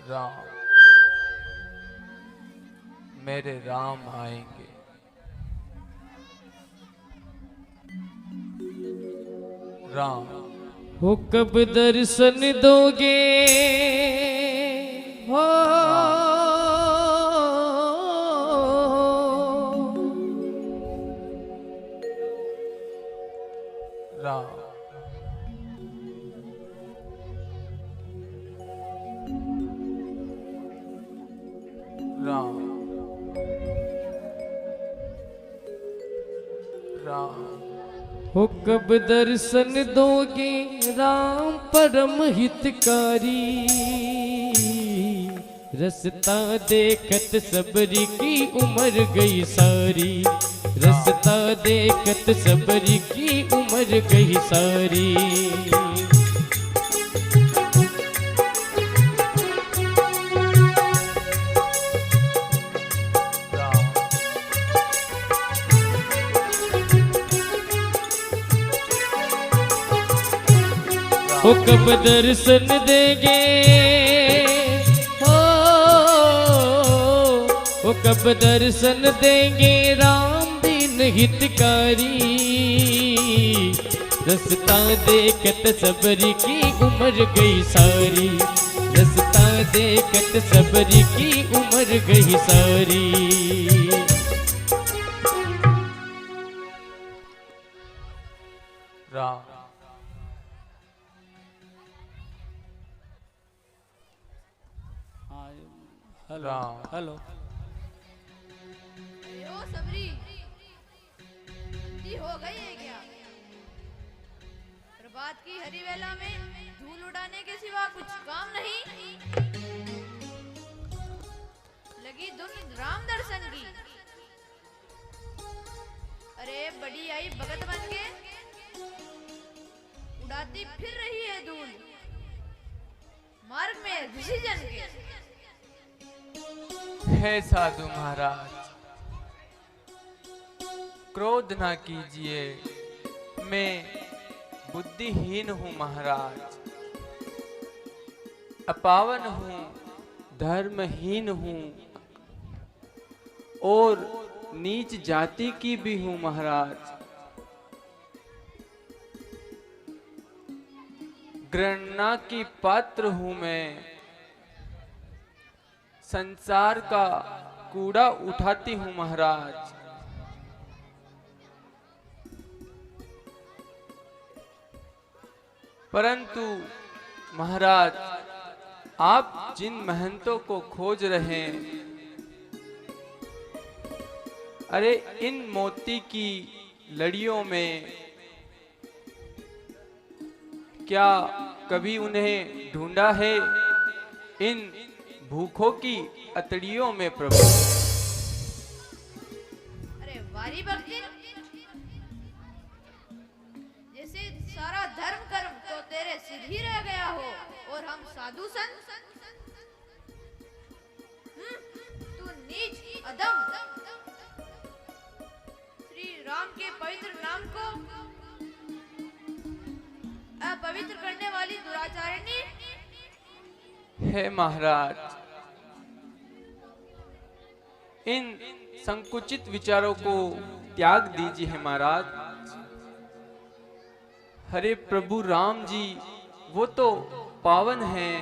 राम, मेरे राम आएंगे। राम, हो कब दर्शन दोगे हो राम, राम, राम, हो कब दर्शन दोगे राम परम हितकारी। रसता देखत सबरी की उम्र गई सारी। रसता देखत सबरी की उम्र गई सारी। राम, हो कब दर्शन देंगे हो कब दर्शन देंगे राम दीन हितकारी। रसता देखत सबरी की उम्र गई सारी। रसता देखत सबरी की उम्र गई सारी। राम, हेलो राम। हेलो ओ सबरी ये हो गई है क्या? प्रभात की हरी वेला में धूल उड़ाने के सिवा कुछ काम नहीं। लगी धुन राम दर्शन की। अरे बड़ी आई भगत बन के उड़ाती फिर रही है धूल मार्ग में ऋषि जन के। हे साधु महाराज, क्रोध ना कीजिए। मैं बुद्धिहीन हूँ महाराज, अपावन हूँ, धर्महीन हूँ और नीच जाति की भी हूँ महाराज। घृणा की पात्र हूँ मैं। संसार का कूड़ा उठाती हूँ महाराज। परंतु महाराज, आप जिन महंतों को खोज रहे हैं, अरे इन मोती की लड़ियों में क्या कभी उन्हें ढूंढा है? इन भूखों की अतड़ियों में प्रभु। अरे वारी भक्ति, जैसे सारा धर्म कर्म तो तेरे सिर ही रह गया हो और हम साधु संत। तू नीच अधम, श्री राम के पवित्र नाम को अपवित्र करने वाली दुराचारिणी। हे महाराज, इन संकुचित विचारों को त्याग दीजिए महाराज। हरे प्रभु राम जी वो तो पावन हैं।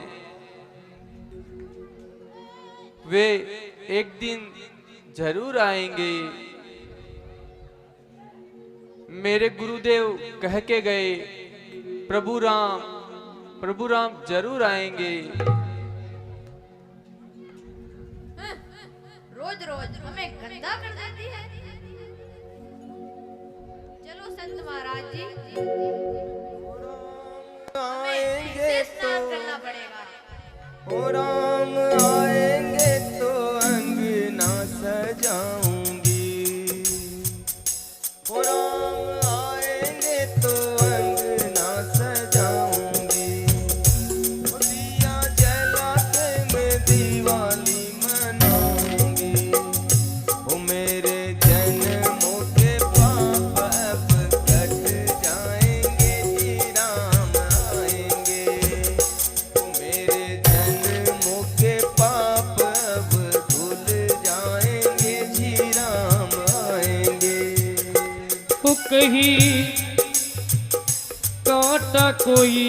वे एक दिन जरूर आएंगे। मेरे गुरुदेव कह के गए, प्रभु राम जरूर आएंगे। रोज रोज हमें गंदा कर देती है। चलो संत महाराज जी, हमें फिर से स्नान करना पड़ेगा। ओ राम आएंगे तो अंगना सजाऊंगी। ओ राम आएंगे तो अंगना सजाऊंगी। ओ दिया जला के मैं दिवाली मनाऊंगी। ओ मेरे जन्मों के पाप अब कट जाएंगे जी राम आएंगे। ओ मेरे जन्मों के कांटा कोई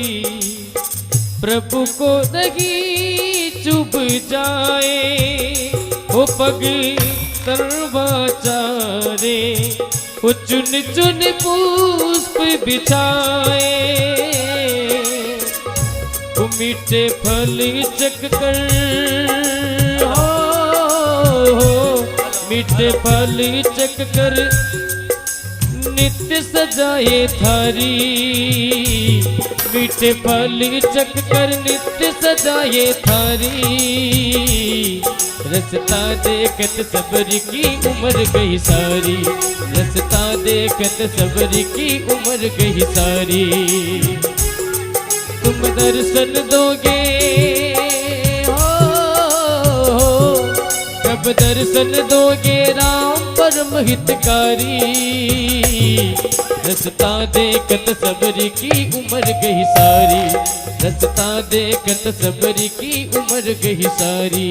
प्रभु को नहीं चुभ जाए। वो पग तरवाचारे वो चुन चुन पुष्प बिछाए। वो मीठे फल चख कर मीठे फल चख कर नित्य सजाए थारी। मीठे फल चख कर नित्य सजाए थारी। रसता देखत सबर की उम्र गई सारी। रसता देखत सबर की उम्र गई सारी। तुम दर्शन दोगे कब दर्शन दोगे राम परम हितकारी। रसता देखत सबर की उम्र गई सारी। रसता देखत सबर की उम्र गई सारी।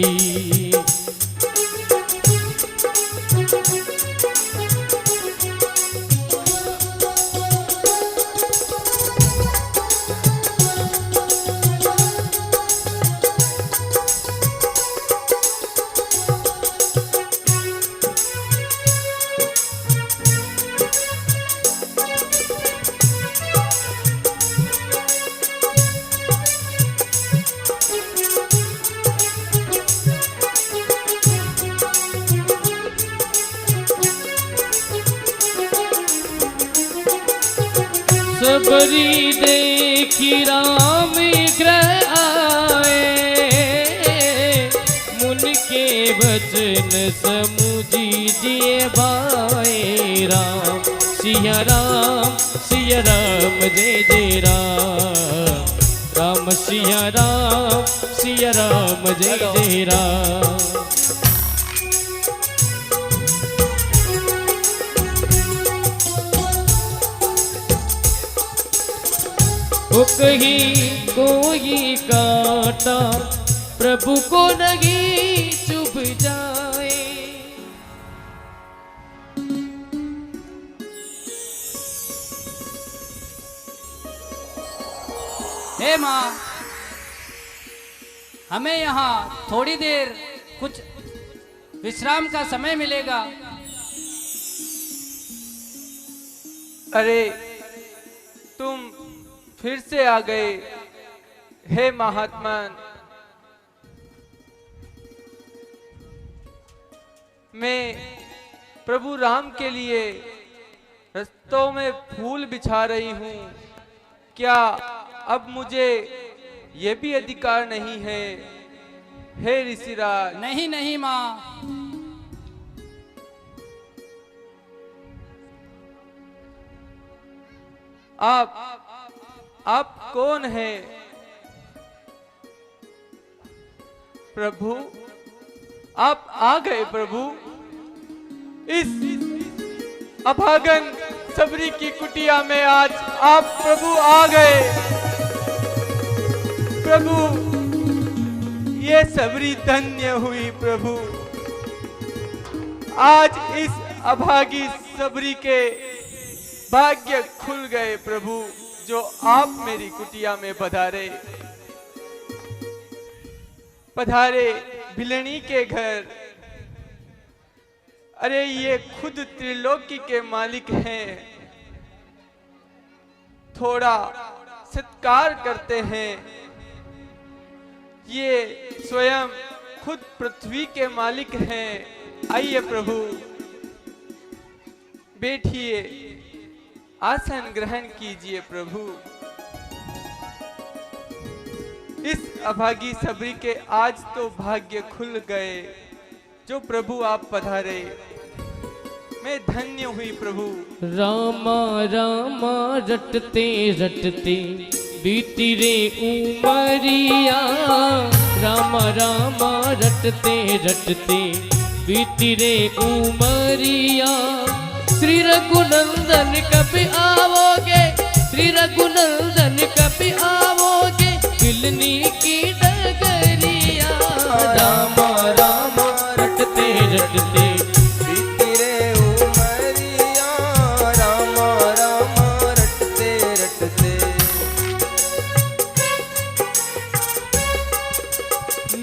सबरी देखी राम ग्रह आए। मुन के वचन समुझी जिए भाए। राम सिया राम जय जय राम। राम सिया राम जय जय राम। वो कहीं कोई कांटा प्रभु को नहीं चुभ जाए। हे माँ, हमें यहाँ थोड़ी देर कुछ विश्राम का समय मिलेगा। अरे तुम फिर से आ गए। हे महात्मा, मैं प्रभु राम के लिए रस्तों में फूल बिछा रही हूँ। क्या अब मुझे ये भी अधिकार नहीं है? हे ऋषिराज। नहीं नहीं माँ, आप कौन हैं? प्रभु आप आ गए। प्रभु इस अभागन सबरी की कुटिया में आज आप प्रभु आ गए। प्रभु ये सबरी धन्य हुई। प्रभु आज इस अभागी सबरी के भाग्य खुल गए। प्रभु जो आप मेरी कुटिया में पधारे भिलनी के घर। अरे ये खुद त्रिलोकी के मालिक हैं। थोड़ा सत्कार करते हैं। ये स्वयं खुद पृथ्वी के मालिक हैं। आइए प्रभु बैठिए, आसन ग्रहण कीजिए। प्रभु इस अभागी सबरी के आज तो भाग्य खुल गए जो प्रभु आप पधारे। मैं धन्य हुई प्रभु। रामा रामा रटते रटते बीती रे उमरिया। रामा रामा रटते रटते बीती रे उमरिया। श्री रघुनंदन कब आवोगे? श्री रघुनंदन कब आवोगे? भिलनी की डगरिया। रामा रामा रटते रटते बीती रे उमरिया। रामा रामा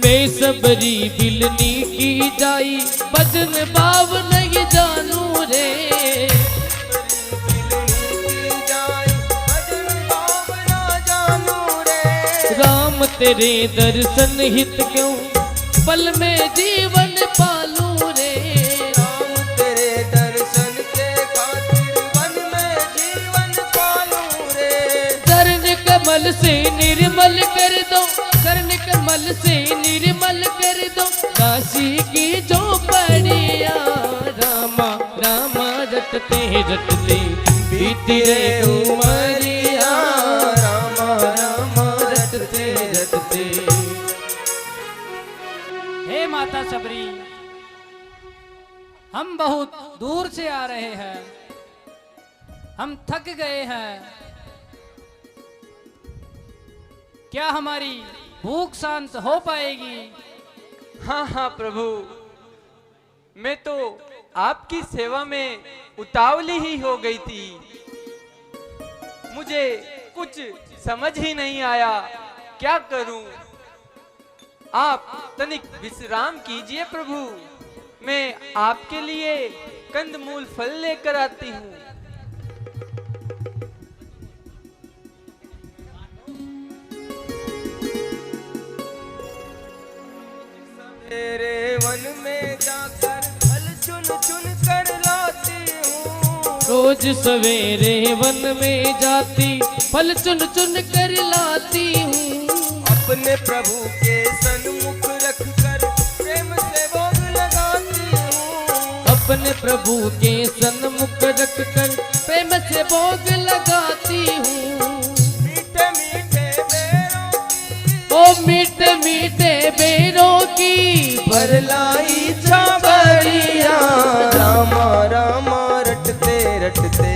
बेसबरी बिलनी की जाई भजन भाव नहीं जानू रे। राम तेरे दर्शन हित क्यों पल में जीवन पालू रे। राम तेरे दर्शन के खातिर वन में जीवन पालू रे। चरण कमल से निर्मल कर दो, चरण कमल से निर्मल कर दो काशी की झोपड़िया। रामा रामा रटते रटते बीती रे उमरिया। रामा रामा रटते रटते। हे माता सबरी, हम बहुत दूर से आ रहे हैं, हम थक गए हैं। क्या हमारी भूख शांत हो पाएगी? हाँ हाँ प्रभु, मैं तो आपकी सेवा में उतावली ही हो गई थी। मुझे कुछ समझ ही नहीं आया क्या करूं। आप तनिक विश्राम कीजिए प्रभु, मैं आपके लिए कंदमूल फल लेकर आती हूँ। तेरे वन में जाकर फल चुन चुन कर लाती हूँ। रोज सवेरे वन में जाती फल चुन चुन कर लाती हूँ। अपने प्रभु के सन्मुख रख कर प्रेम से भोग लगाती हूँ। अपने प्रभु के सन्मुख रख कर प्रेम से भोग लगाती हूँ। मीठे मीठे बेरों की ओ मीठे मीठे बेरों की बरलाई छाबड़िया। रामा रामा रटते रटते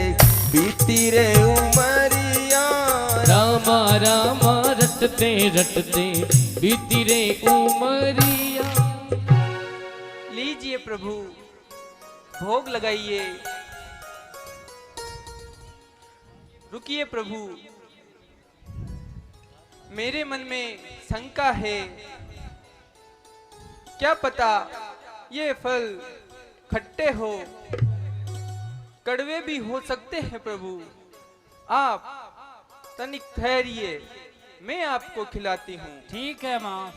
बीती रे उमरिया। रामा रामा रटते रटते बीती रे उमरिया। लीजिए प्रभु, भोग लगाइए। रुकिए प्रभु, मेरे मन में शंका है। क्या पता ये फल खट्टे हो, कड़वे भी हो सकते हैं प्रभु। आप तनिक ठहरिए, मैं आपको खिलाती हूँ। ठीक है माँ।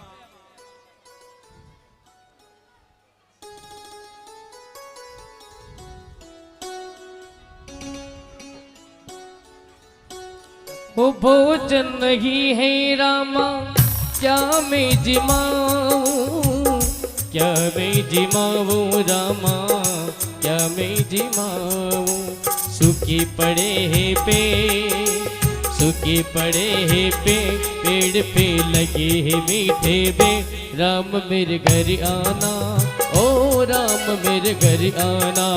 वो भोजन नहीं है रामा क्या मैं जिमाऊं, क्या मैं जिमाऊं रामा क्या मैं जिमाऊं। सूखे पड़े हैं पे सूखे पड़े हैं पेड़ पे लगे हैं मीठे बे। राम मेरे घर आना, ओ राम मेरे घर आना,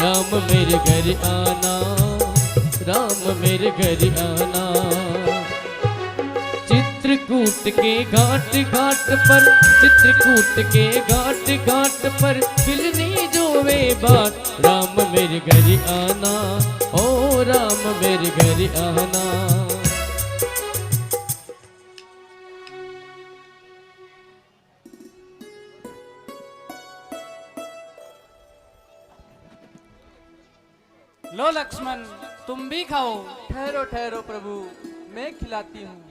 राम मेरे घर आना, राम मेरे घर आना। चित्रकूट के घाट घाट पर, चित्रकूट के घाट घाट पर बिलनी जो वे बाट। राम मेरे घर आना, ओ राम मेरे घर आना। लो लक्ष्मण, तुम भी खाओ। ठहरो ठहरो प्रभु, मैं खिलाती हूँ।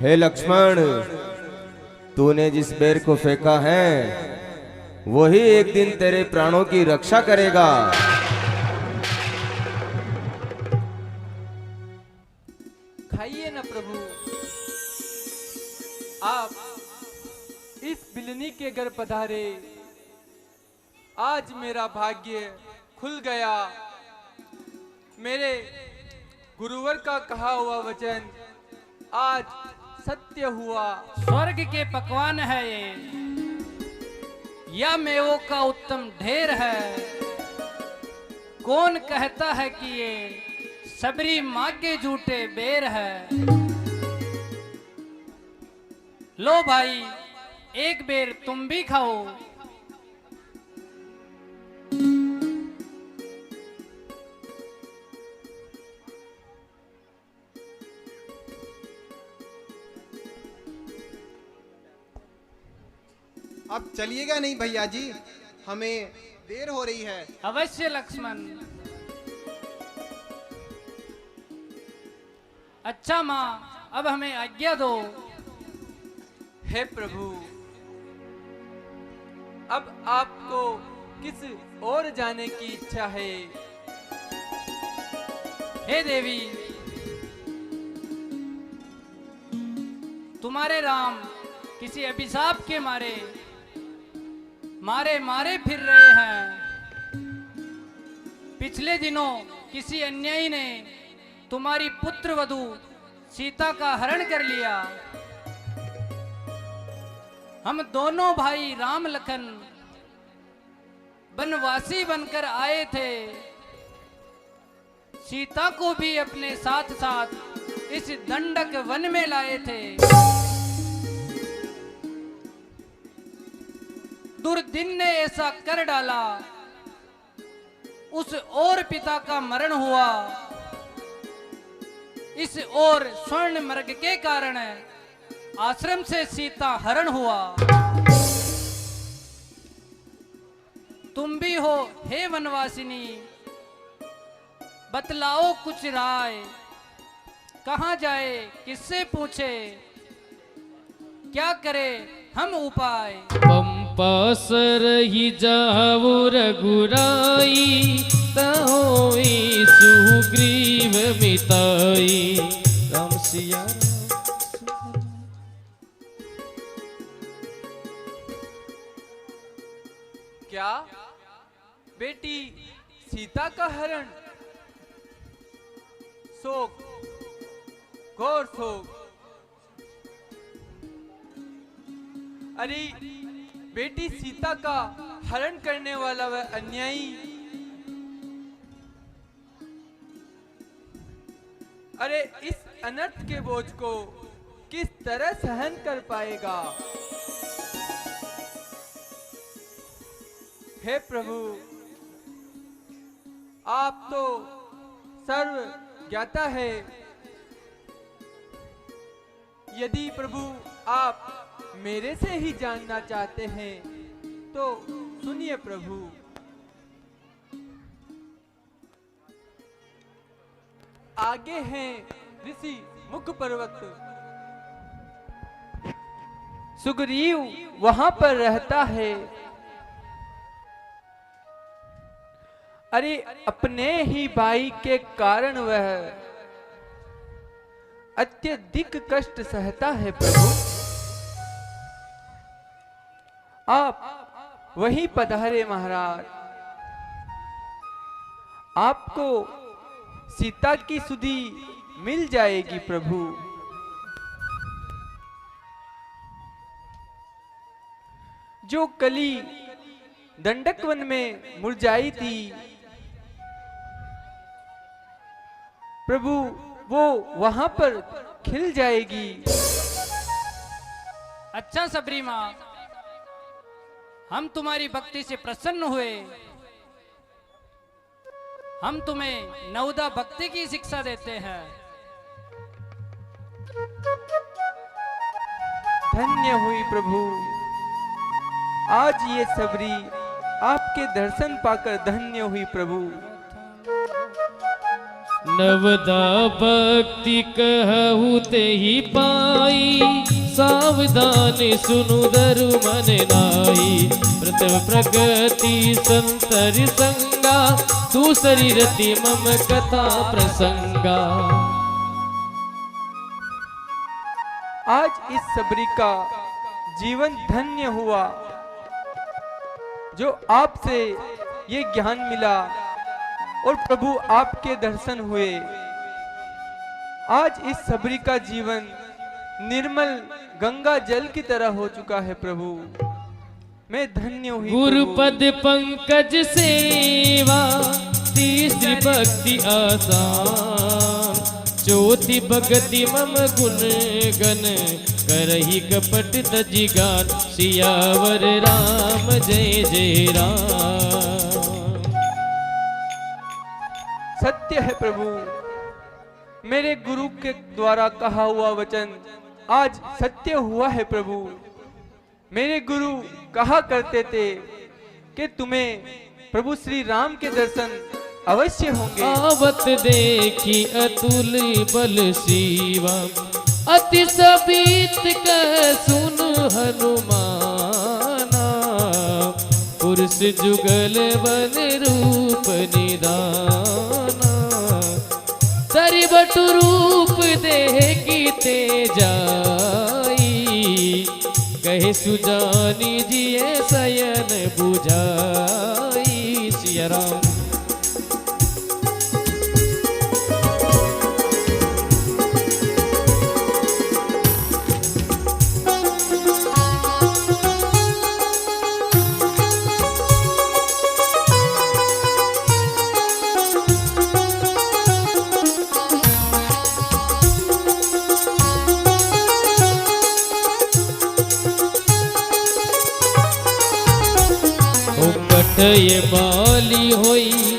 हे लक्ष्मण, तूने जिस बेर को फेंका है वही एक दिन तेरे प्राणों की रक्षा करेगा। खाइए ना प्रभु, आप इस बिलनी के घर पधारे। आज मेरा भाग्य खुल गया। मेरे गुरुवर का कहा हुआ वचन आज सत्य हुआ। स्वर्ग के पकवान है या मेवों का उत्तम ढेर है। कौन कहता है कि ये सबरी माँ के झूठे बेर है। लो भाई एक बेर तुम भी खाओ। अब चलिएगा नहीं भैया जी, हमें देर हो रही है। अवश्य लक्ष्मण। अच्छा माँ, अब हमें आज्ञा दो। हे प्रभु, अब आपको किस ओर जाने की इच्छा है? हे देवी, तुम्हारे राम किसी अभिशाप के मारे मारे फिर रहे हैं। पिछले दिनों किसी अन्यायी ने तुम्हारी पुत्र वधू सीता का हरण कर लिया। हम दोनों भाई राम लखन वनवासी बनकर आए थे। सीता को भी अपने साथ साथ इस दंडक वन में लाए थे। दुर्दिन ने ऐसा कर डाला, उस और पिता का मरण हुआ। इस और स्वर्ण मृग के कारण आश्रम से सीता हरण हुआ। तुम भी हो हे वनवासिनी, बतलाओ कुछ राय। कहाँ जाए, किससे पूछे, क्या करे हम उपाय। पंपासर ही जाऊ रघुराई, तहोई सुग्रीव मिताई। राम सिया क्या बेटी सीता का हरण? शोक, घोर शोक। अरे बेटी सीता का हरण करने वाला वह अन्यायी, अरे इस अनर्थ के बोझ को किस तरह सहन कर पाएगा? हे प्रभु, आप तो सर्व ज्ञाता है। यदि प्रभु आप मेरे से ही जानना चाहते हैं तो सुनिए प्रभु। आगे हैं ऋषि मुख पर्वत। सुग्रीव वहां पर रहता है। अरे अपने ही भाई के कारण वह अत्यधिक कष्ट सहता है प्रभु। आप वहीं पधारे महाराज। आपको सीता की सुधि मिल जाएगी प्रभु। जो कली दंडक वन में मुरझाई थी प्रभु, वो वहां पर खिल जाएगी। अच्छा सबरी माँ, हम तुम्हारी भक्ति से प्रसन्न हुए। हम तुम्हें नवदा भक्ति की शिक्षा देते हैं। धन्य हुई प्रभु, आज ये सबरी आपके दर्शन पाकर धन्य हुई प्रभु। नवदा भक्ति कहू ते ही पाई, सावधान सुनु दरु मन नाई। प्रथम प्रगति संतर संगा, दूसरी रति मम कथा प्रसंगा। आज इस सबरी का जीवन धन्य हुआ, जो आपसे ये ज्ञान मिला और प्रभु आपके दर्शन हुए। आज इस सबरी का जीवन निर्मल गंगा जल की तरह हो चुका है प्रभु। मैं धन्य हुई गुरुपद पंकज सेवा तीसरी भक्ति आसान चौथी भक्ति मम गुण गण करही कपट तजिगान सियावर राम जय जय राम। सत्य है प्रभु, मेरे गुरु के द्वारा कहा हुआ वचन आज सत्य हुआ है प्रभु। मेरे गुरु कहा करते थे कि तुम्हें प्रभु श्री राम के दर्शन अवश्य होंगे। आवत देखी अतुल बल शिवा अति सबीत कह सुन हनुमाना पुरुष जुगल वन रूप निदाना सरिबटु रूप देह की तेजाई कहे सुजानी जिये शयन बुझाई। सिया राम। ये बाली होई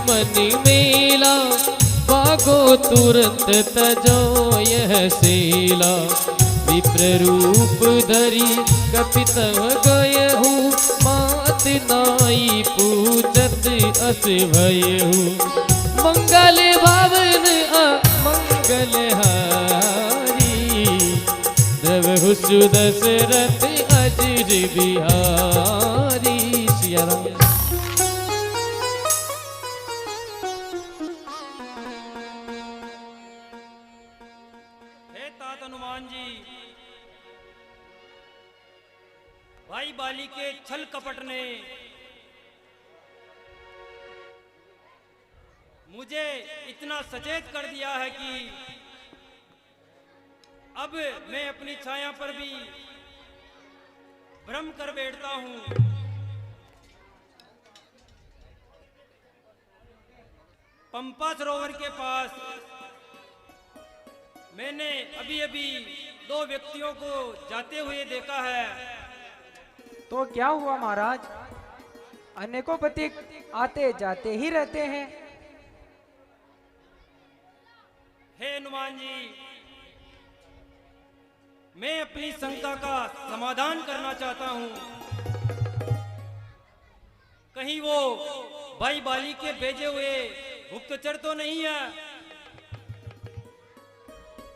मन मेला बागो तुरंत तजो यह सेला विप्र रूप धरी कपित गए हूँ मात नाई पूजत अस भय हूँ मंगल भवन मंगल हारी द्रव सुदशरथ अजर बिहारी। सिया राम। हनुमान जी, भाई बाली के छल कपट ने मुझे इतना सचेत कर दिया है कि अब मैं अपनी छाया पर भी भ्रम कर बैठता हूं। पंपा सरोवर के पास मैंने अभी अभी दो व्यक्तियों को जाते हुए देखा है। तो क्या हुआ महाराज, अनेकों पथिक आते जाते ही रहते हैं। हे हनुमान जी, मैं अपनी शंका का समाधान करना चाहता हूं। कहीं वो भाई बाली के भेजे हुए गुप्तचर तो नहीं है?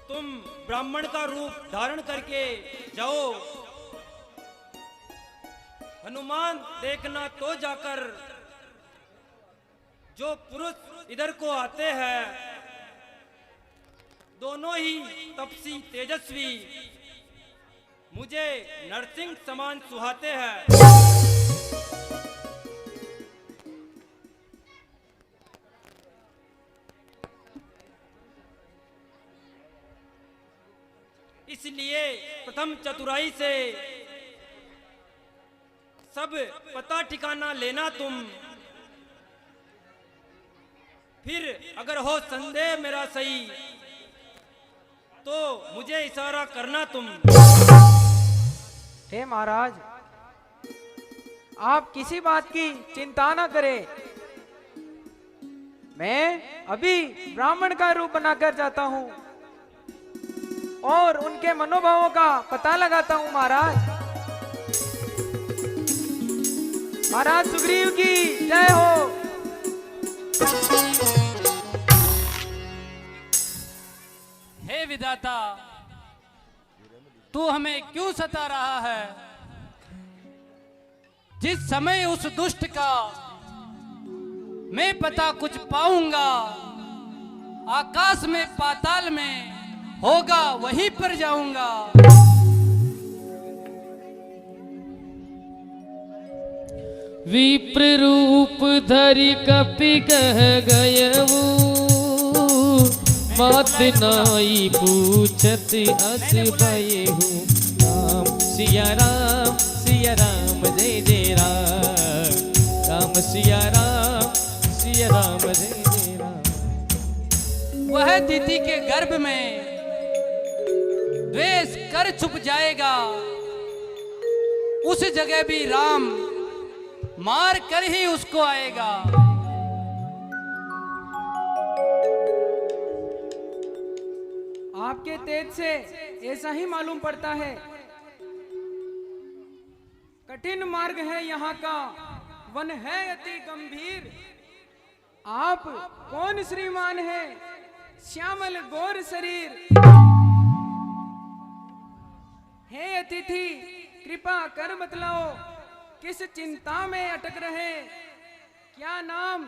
तुम ब्राह्मण का रूप धारण करके जाओ, हनुमान देखना तो जाकर जो पुरुष इधर को आते हैं दोनों ही तपसी तेजस्वी, मुझे नरसिंह समान सुहाते हैं। इसलिए प्रथम चतुराई से सब पता ठिकाना लेना तुम, फिर अगर हो संदेह मेरा सही तो मुझे इशारा करना तुम। हे महाराज, आप किसी बात की चिंता न करें, मैं अभी ब्राह्मण का रूप बनाकर जाता हूँ और उनके मनोभावों का पता लगाता हूँ। महाराज सुग्रीव की जय हो। हे विधाता, तू हमें क्यों सता रहा है? जिस समय उस दुष्ट का मैं पता कुछ पाऊंगा, आकाश में पाताल में होगा वहीं पर जाऊंगा। विप्र रूप धरि कपि कह गयऊ, मात नाई पूछत अस भयहु। राम सिया राम जय जय राम, राम सिया राम, सिया राम जय जय राम। वह दीदी के गर्भ में द्वेष कर छुप जाएगा, उस जगह भी राम मार कर ही उसको आएगा। आपके तेज से ऐसा ही मालूम पड़ता है। कठिन मार्ग है यहाँ का, वन है अति गंभीर। आप कौन श्रीमान है, श्यामल गौर शरीर। हे अतिथि कृपा कर बतलाओ, किस चिंता में अटक रहे, क्या नाम,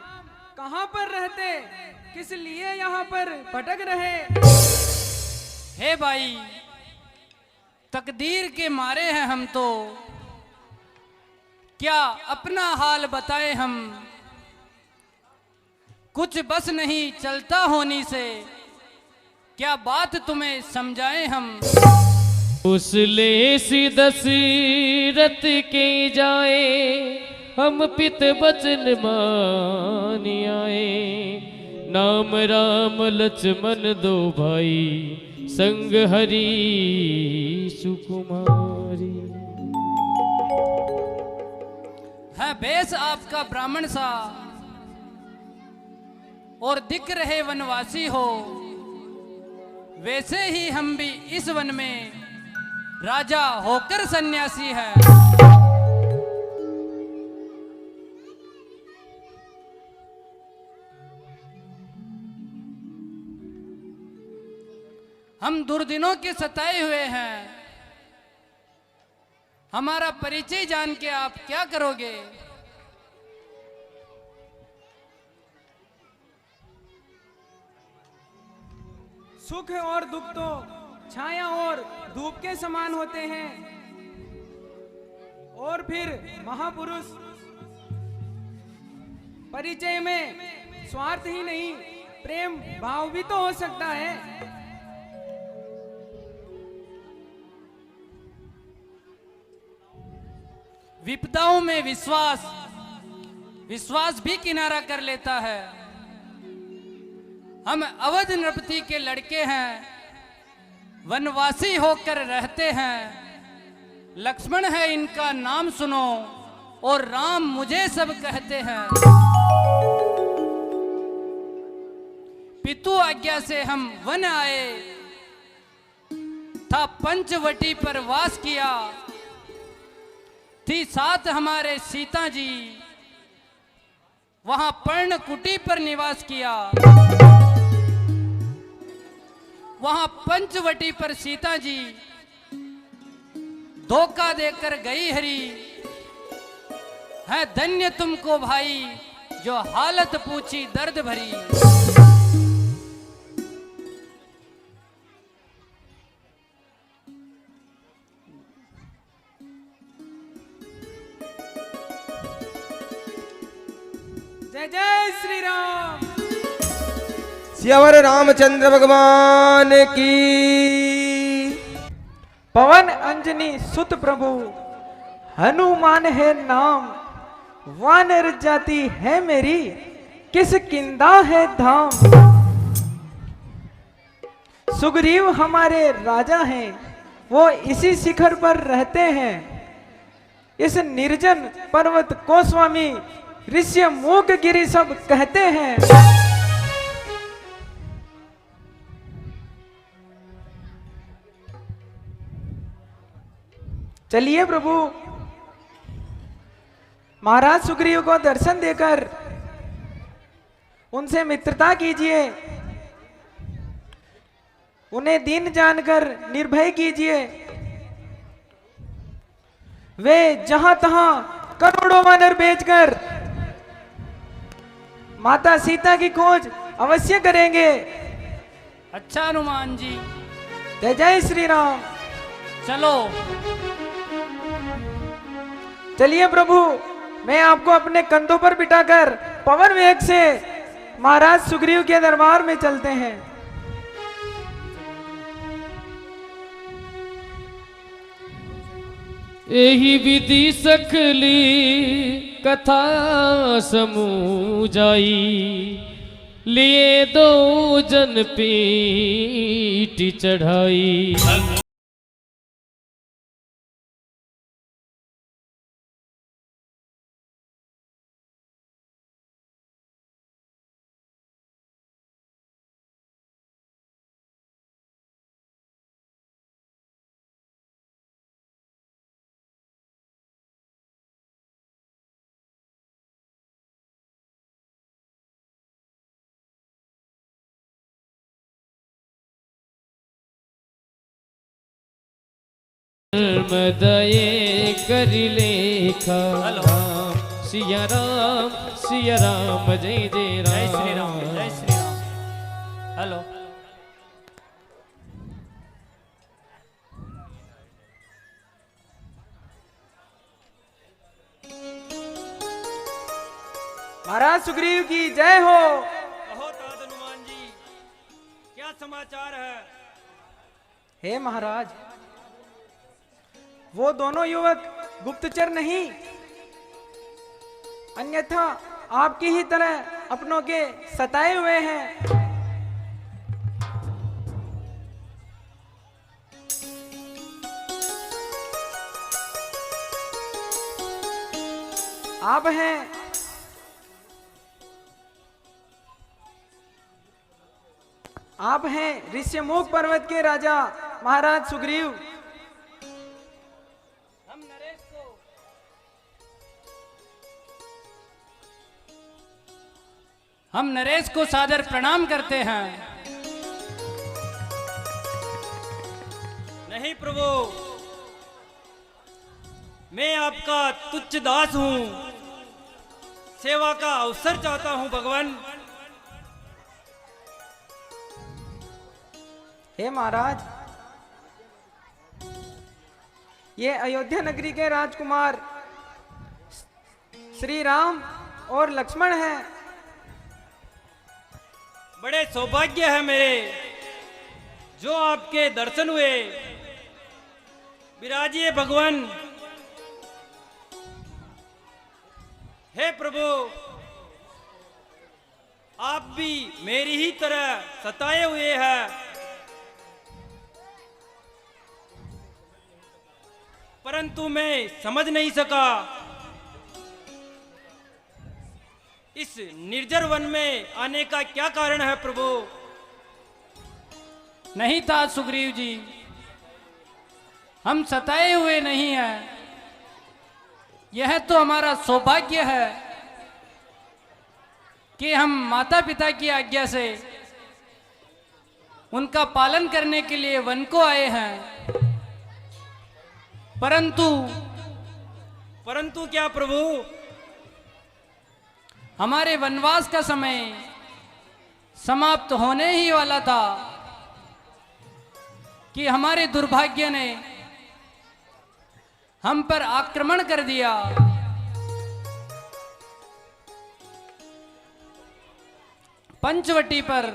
कहाँ पर रहते, किस लिए यहाँ पर भटक रहे। हे भाई, तकदीर के मारे हैं हम तो, क्या अपना हाल बताएं हम। कुछ बस नहीं चलता होनी से, क्या बात तुम्हें समझाएं हम। उस लेसी दशरथ के जाए, हम पित बचन मान आए। नाम राम लक्ष्मण दो भाई, संग हरि सुकुमारी। है बेस आपका ब्राह्मण सा, और दिख रहे वनवासी हो, वैसे ही हम भी इस वन में राजा होकर सन्यासी है। हम दुर्दिनों के सताए हुए हैं, हमारा परिचय जान के आप क्या करोगे। सुख और दुख तो छाया और धूप के समान होते हैं, और फिर महापुरुष परिचय में स्वार्थ ही नहीं, प्रेम भाव भी तो हो सकता है। विपदाओं में विश्वास, विश्वास भी किनारा कर लेता है। हम अवध नृपति के लड़के हैं, वनवासी होकर रहते हैं। लक्ष्मण है इनका नाम सुनो, और राम मुझे सब कहते हैं। पितु आज्ञा से हम वन आए, था पंचवटी पर वास किया। थी साथ हमारे सीता जी, वहां पर्ण कुटी पर निवास किया। वहां पंचवटी पर सीता जी धोखा देकर गई हरी। है धन्य तुमको भाई, जो हालत पूछी दर्द भरी। जय जय श्री राम। सियावर रामचंद्र भगवान की। पवन अंजनी सुत प्रभु, हनुमान है नाम। वानर जाति है मेरी, किस किंदा है धाम। सुग्रीव हमारे राजा हैं, वो इसी शिखर पर रहते हैं। इस निर्जन पर्वत को स्वामी ऋष्य मूक गिरी सब कहते हैं। चलिए प्रभु, महाराज सुग्रीव को दर्शन देकर उनसे मित्रता कीजिए, उन्हें दीन जानकर निर्भय कीजिए। वे जहां तहां करोड़ों वानर बेचकर माता सीता की खोज अवश्य करेंगे। अच्छा हनुमान जी, जय जय श्री राम। चलो चलिए प्रभु, मैं आपको अपने कंधों पर बिठाकर पवन वेग से महाराज सुग्रीव के दरबार में चलते हैं। यही विधि सकली कथा समूजाई लिए दो जन पीठ चढ़ाई। मदये कर लेखा राम सिया राम जय जय राम। जय श्री राम, जय श्री राम। हेलो। महाराज सुग्रीव की जय हो। कहो तात हनुमान जी, क्या समाचार है? हे महाराज, वो दोनों युवक गुप्तचर नहीं, अन्यथा आपकी ही तरह अपनों के सताए हुए हैं। आप हैं ऋष्यमुख पर्वत के राजा महाराज सुग्रीव। हम नरेश को सादर प्रणाम करते हैं। नहीं प्रभु, मैं आपका तुच्छ दास हूं, सेवा का अवसर चाहता हूं भगवान। हे महाराज, ये अयोध्या नगरी के राजकुमार श्री राम और लक्ष्मण हैं। बड़े सौभाग्य है मेरे जो आपके दर्शन हुए। विराजिए भगवान। हे प्रभु, आप भी मेरी ही तरह सताए हुए हैं, परंतु मैं समझ नहीं सका इस निर्जर वन में आने का क्या कारण है प्रभु। नहीं था सुग्रीव जी, हम सताए हुए नहीं हैं। यह तो हमारा सौभाग्य है कि हम माता पिता की आज्ञा से उनका पालन करने के लिए वन को आए हैं। परंतु क्या प्रभु? हमारे वनवास का समय समाप्त होने ही वाला था कि हमारे दुर्भाग्य ने हम पर आक्रमण कर दिया। पंचवटी पर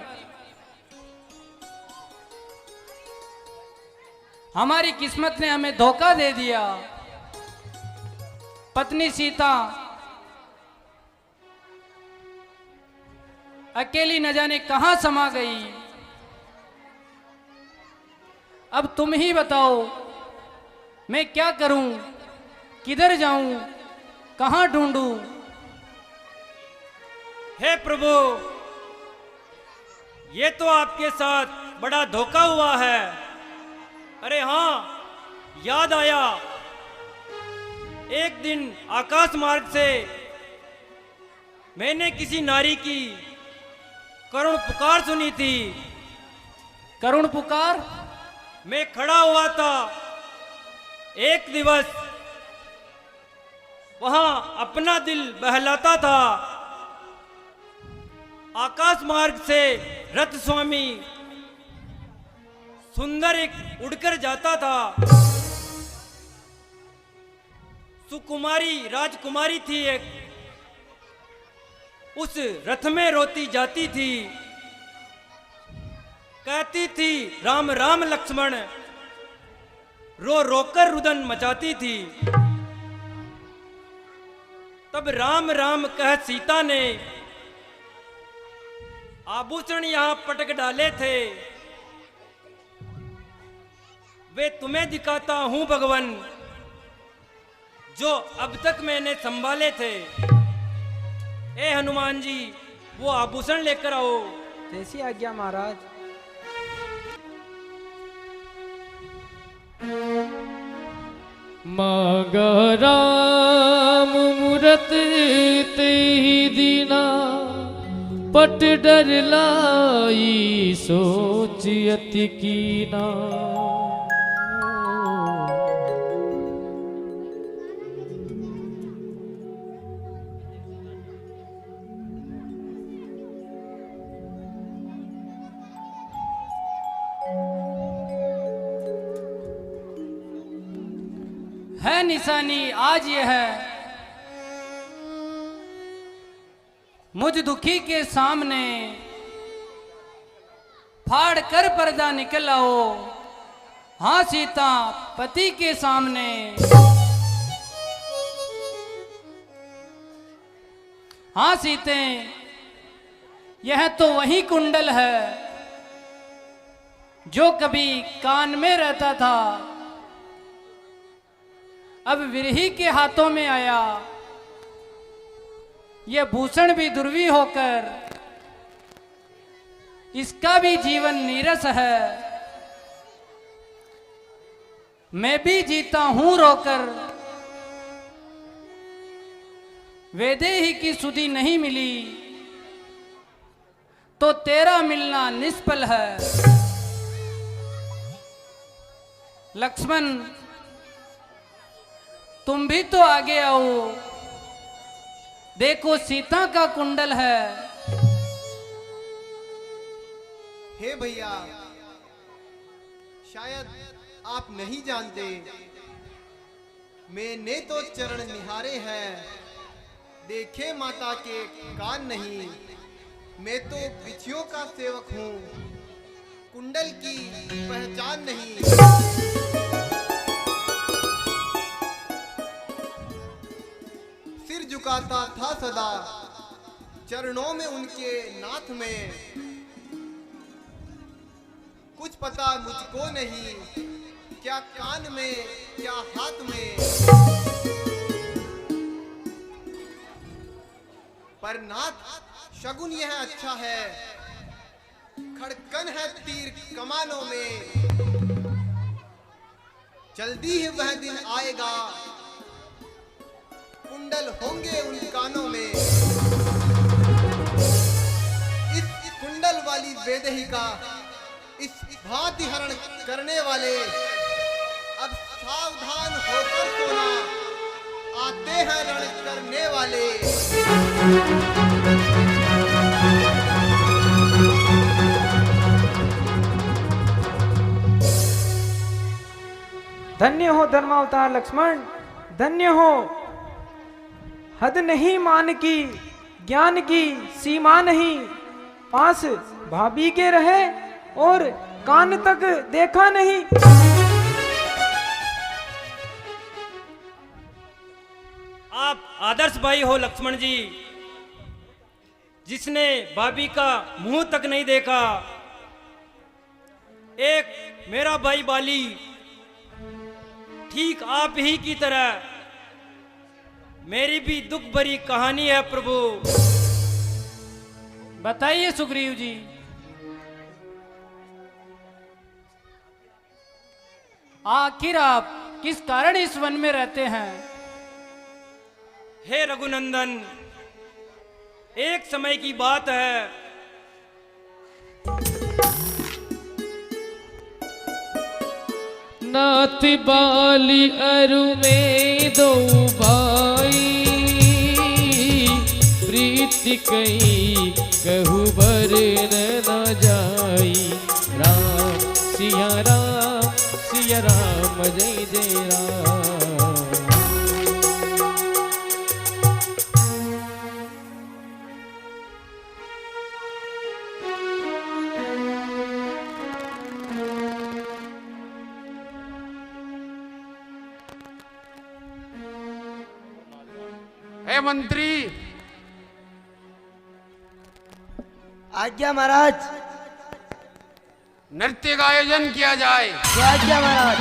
हमारी किस्मत ने हमें धोखा दे दिया। पत्नी सीता अकेली न जाने कहां समा गई। अब तुम ही बताओ, मैं क्या करूं, किधर जाऊं, कहां ढूंढूं? हे प्रभु, ये तो आपके साथ बड़ा धोखा हुआ है। अरे हाँ, याद आया, एक दिन आकाश मार्ग से मैंने किसी नारी की करुण पुकार सुनी थी। करुण पुकार? मैं खड़ा हुआ था एक दिवस, वहां अपना दिल बहलाता था। आकाश मार्ग से रथ स्वामी सुंदर एक उड़कर जाता था। सुकुमारी राजकुमारी थी एक, उस रथ में रोती जाती थी, कहती थी राम राम लक्ष्मण। रो रोकर रुदन मचाती थी। तब राम राम कह सीता ने आभूषण यहां पटक डाले थे, वे तुम्हें दिखाता हूं भगवान, जो अब तक मैंने संभाले थे। ए हनुमान जी, वो आभूषण लेकर आओ। जैसी आज्ञा महाराज। मागा राम मूरत ते ही दीना, पट डर लाई सोच अति कीना। है निशानी आज ये है, मुझ दुखी के सामने फाड़ कर पर्दा निकल आओ। हाँ सीता, पति के सामने। हाँ सीते, यह तो वही कुंडल है जो कभी कान में रहता था, अब विरही के हाथों में आया। यह भूषण भी दुर्वी होकर इसका भी जीवन नीरस है। मैं भी जीता हूं रोकर, वैदेही की सुधि नहीं मिली तो तेरा मिलना निष्फल है। लक्ष्मण, तुम भी तो आगे आओ, देखो सीता का कुंडल है। हे भैया, शायद आप नहीं जानते, मैंने तो चरण निहारे हैं, देखे माता के कान नहीं। मैं तो बिछियों का सेवक हूँ, कुंडल की पहचान नहीं। सिर झुकाता था सदा चरणों में उनके नाथ में, कुछ पता मुझको नहीं, क्या कान में क्या हाथ में। पर नाथ, शगुन यह अच्छा है, खड़कन है तीर कमानों में। जल्दी ही वह दिन आएगा, कुंडल होंगे उन कानों में। इस कुंडल वाली वैदेही का इस भांति हरण करने वाले अब सावधान होकर सोना, आते हैं रण करने वाले। धन्य हो धर्मावतार लक्ष्मण, धन्य हो। हद नहीं मान की, ज्ञान की सीमा नहीं, पास भाभी के रहे और कान तक देखा नहीं। आप आदर्श भाई हो लक्ष्मण जी, जिसने भाभी का मुंह तक नहीं देखा। एक मेरा भाई बाली ठीक आप ही की तरह मेरी भी दुख भरी कहानी है प्रभु। बताइए सुग्रीव जी। आखिर आप किस कारण इस वन में रहते हैं? हे रघुनंदन, एक समय की बात है, नाथ बाली अरु में दो भाई, प्रीति कई कहु बर न जाई। राम सिया राम, सिया राम जय जय राम। हे मंत्री। आज्ञा महाराज। नृत्य का आयोजन किया जाए। आज्ञा महाराज।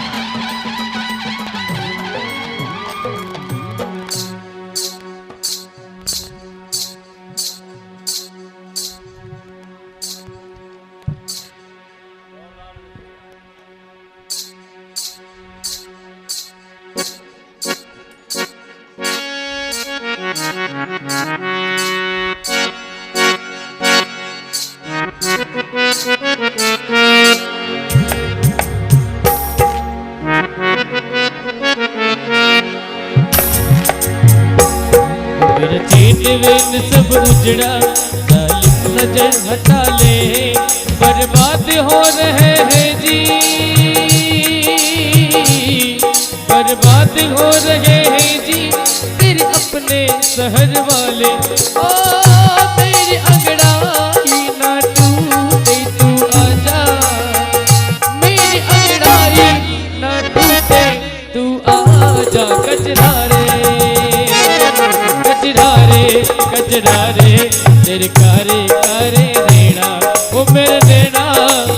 मेरा चैन वैन सब उजड़ा, जालिम नजर हटा ले, बर्बाद हो रहे हैं जी, बर्बाद हो रहे हैं जी तेरे अपने शहर वाले। ओ मेरी अंगड़ाई ना टूटे तू आजा, मेरी अंगड़ाई ना टूटे तू आजा। कचरारे कचरारे कचरारे तेरे कारे कारे नैना, ओ मेरे नैना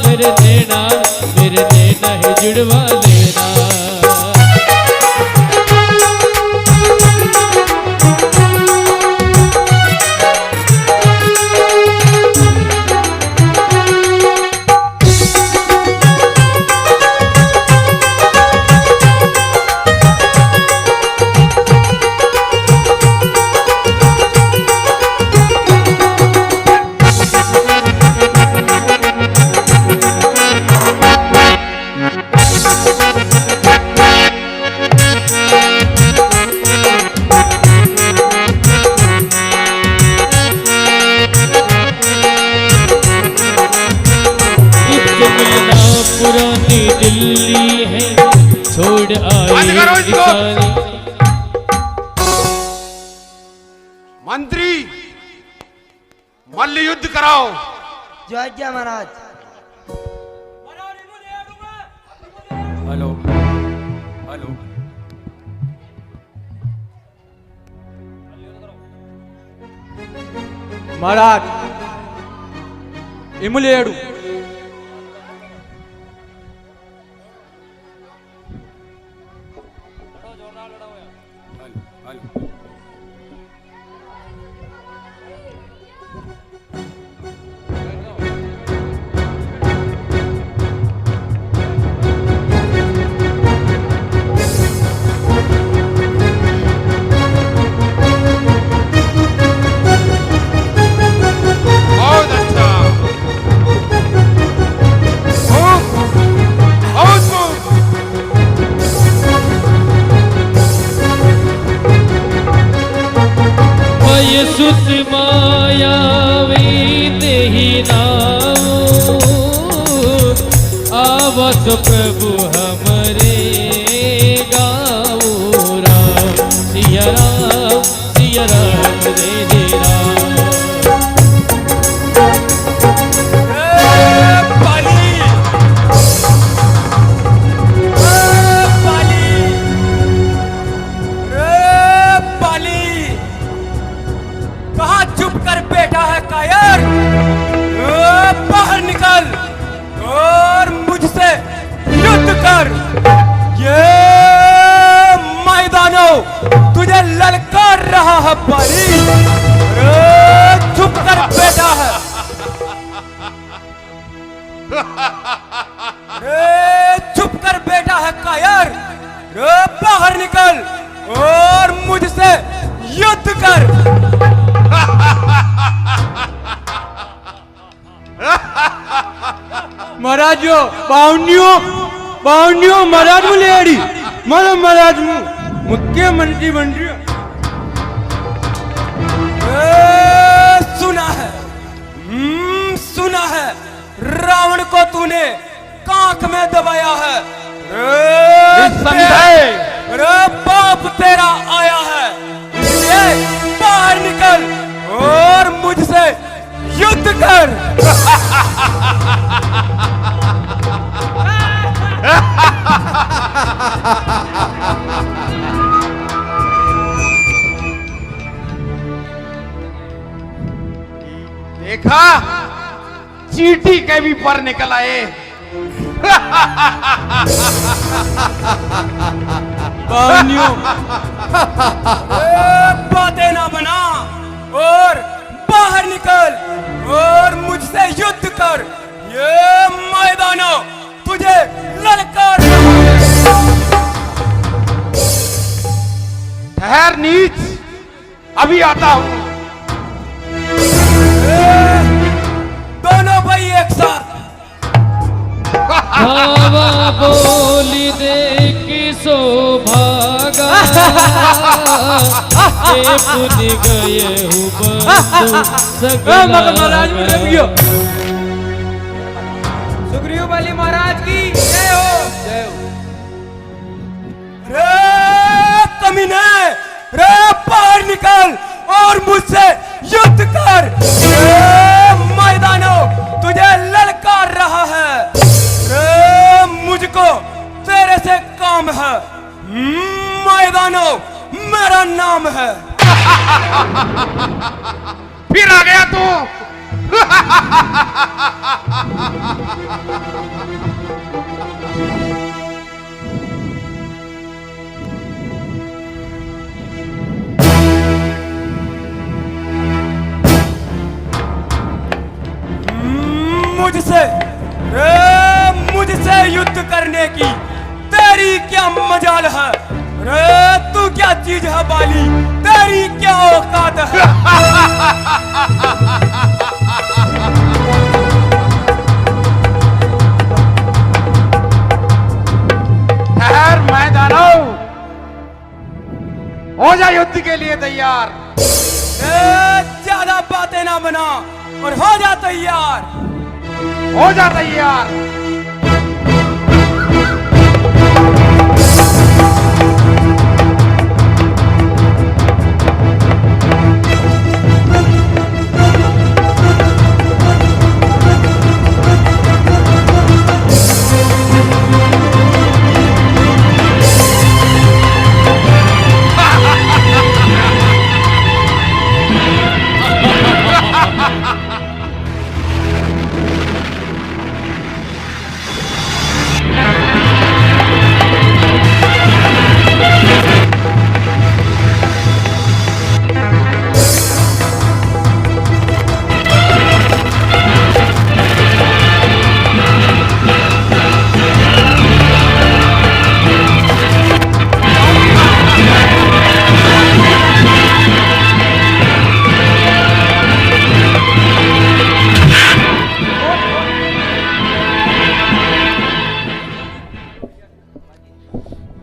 मेरे नैना मेरे नैना है जुड़वा लेना। पुरानी दिल्ली है छोड़ आई। मंत्री मल्ल युद्ध कराओ। जो आज्ञा महाराज। हेलो हेलो महाराज इमुलेडू सुत मायावी तेहि नाम, आवत प्रभु हमरे गाओ। राम सिया राम रे रे राम। बाहर निकल और मुझसे युद्ध कर। ये मैदानों तुझे ललकार रहा है पाली। चुप कर बेटा है। चुप कर बेटा है कायर। बाहर निकल और मुझसे युद्ध कर। महाराजो बाउंडियो महाराज मुलेड़ी मारो महाराज मुख्यमंत्री बन रही सुना है रावण को तूने कांख में दबाया है। बाप तेरा आया है, इसलिए बाहर निकल और मुझसे युद्ध कर। देखा, चींटी के भी पर निकल आए। बातें ना बना और बाहर निकल और मुझसे युद्ध कर। ये मैदानों तुझे ललकार। ठहर नीच, अभी आता हूं। दोनों भाई एक साथ। हवा बोली दे कि सो भागा, पुन गए हूँ बंधु सगला। सुग्रीव बलि महाराज की जय हो। जय हो। रे कमीने, रे बाहर निकल और मुझसे युद्ध कर। मैदानों तुझे ललकार रहा है। रे मुझको तेरे से काम है। मैदानों मेरा नाम है। फिर आ गया तू। मुझसे युद्ध करने की तेरी क्या मजाल है। रे तू क्या चीज है बाली, तेरी क्या औकात है। ठहर मैदानों, हो जा युद्ध के लिए तैयार। ज्यादा बातें ना बना और हो जा तैयार। हो जा तैयार।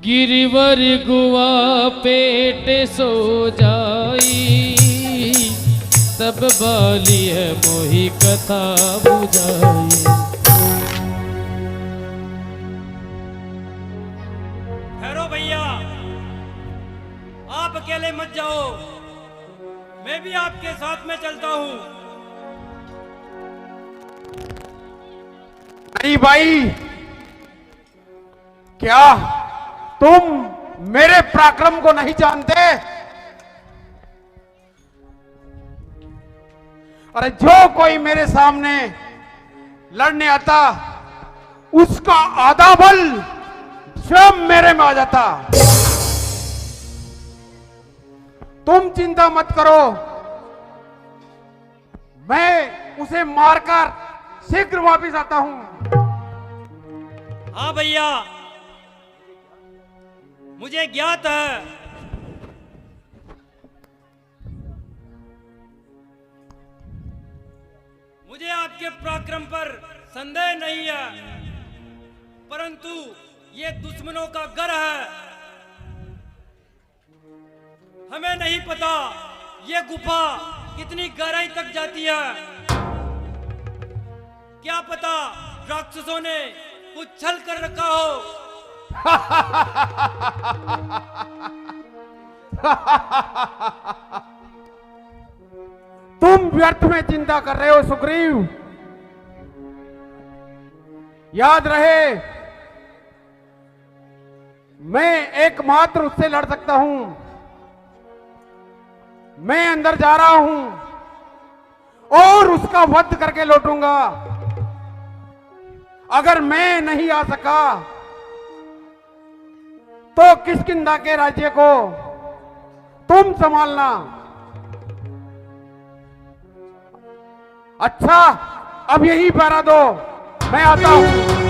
गिरिवर गुआ पेट सो जाई, तब बाली है मोही कथा बुझाई। ठहरो भैया, आप अकेले मत जाओ, मैं भी आपके साथ में चलता हूं। नहीं भाई, क्या तुम मेरे पराक्रम को नहीं जानते? अरे जो कोई मेरे सामने लड़ने आता, उसका आधा बल स्वयं मेरे में आ जाता। तुम चिंता मत करो, मैं उसे मारकर शीघ्र वापस आता हूं। हाँ भैया, मुझे ज्ञात है। मुझे आपके पराक्रम पर संदेह नहीं है, परंतु ये दुश्मनों का गर है। हमें नहीं पता ये गुफा कितनी गहराई तक जाती है। क्या पता राक्षसों ने कुछ छल कर रखा हो। तुम व्यर्थ में चिंता कर रहे हो सुग्रीव। याद रहे, मैं एकमात्र उससे लड़ सकता हूं। मैं अंदर जा रहा हूं और उसका वध करके लौटूंगा। अगर मैं नहीं आ सका तो किष्किंधा के राज्य को तुम संभालना। अच्छा, अब यही पहरा दो, मैं आता हूं।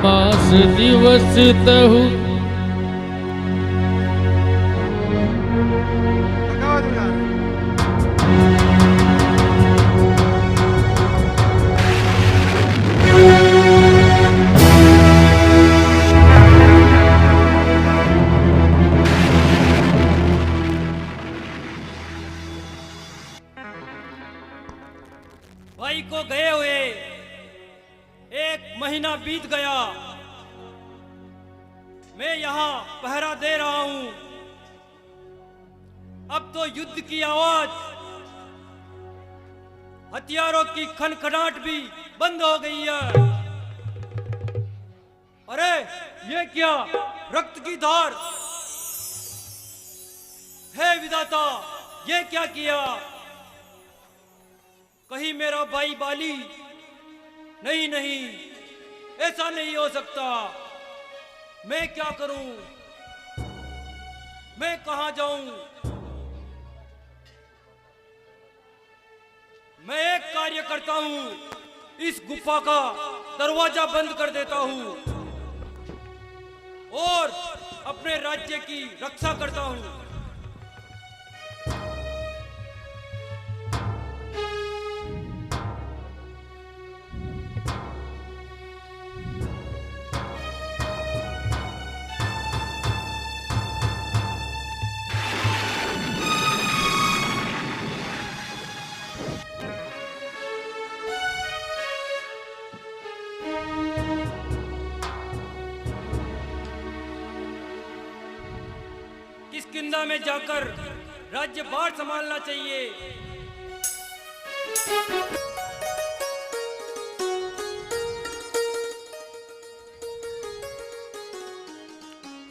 मास दिवस तहु भाई को गए हुए 1 महीना बीत गया। मैं यहां पहरा दे रहा हूं। अब तो युद्ध की आवाज, हथियारों की खनखनाहट भी बंद हो गई है। अरे ये क्या, रक्त की धार! हे विधाता, ये क्या किया? कहीं मेरा भाई बाली? नहीं नहीं, ऐसा नहीं हो सकता। मैं क्या करूं? मैं कहां जाऊं? मैं एक कार्य करता हूं, इस गुफा का दरवाजा बंद कर देता हूं और अपने राज्य की रक्षा करता हूं। किष्किंधा में जाकर राज्य भार संभालना चाहिए।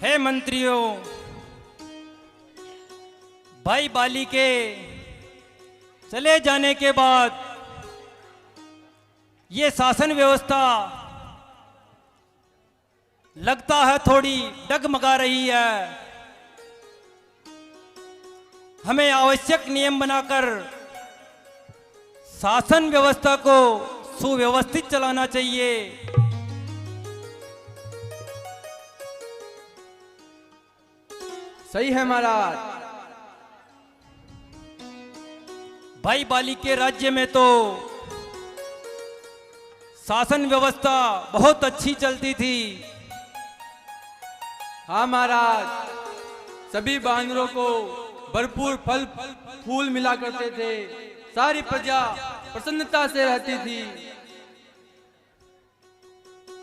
हे मंत्रियों, भाई बाली के चले जाने के बाद ये शासन व्यवस्था लगता है थोड़ी डगमगा रही है। हमें आवश्यक नियम बनाकर शासन व्यवस्था को सुव्यवस्थित चलाना चाहिए। सही है महाराज। भाई बाली के राज्य में तो शासन व्यवस्था बहुत अच्छी चलती थी। हाँ महाराज, सभी बानरों को भरपूर फल फूल मिला करते थे। सारी प्रजा प्रसन्नता से रहती थी।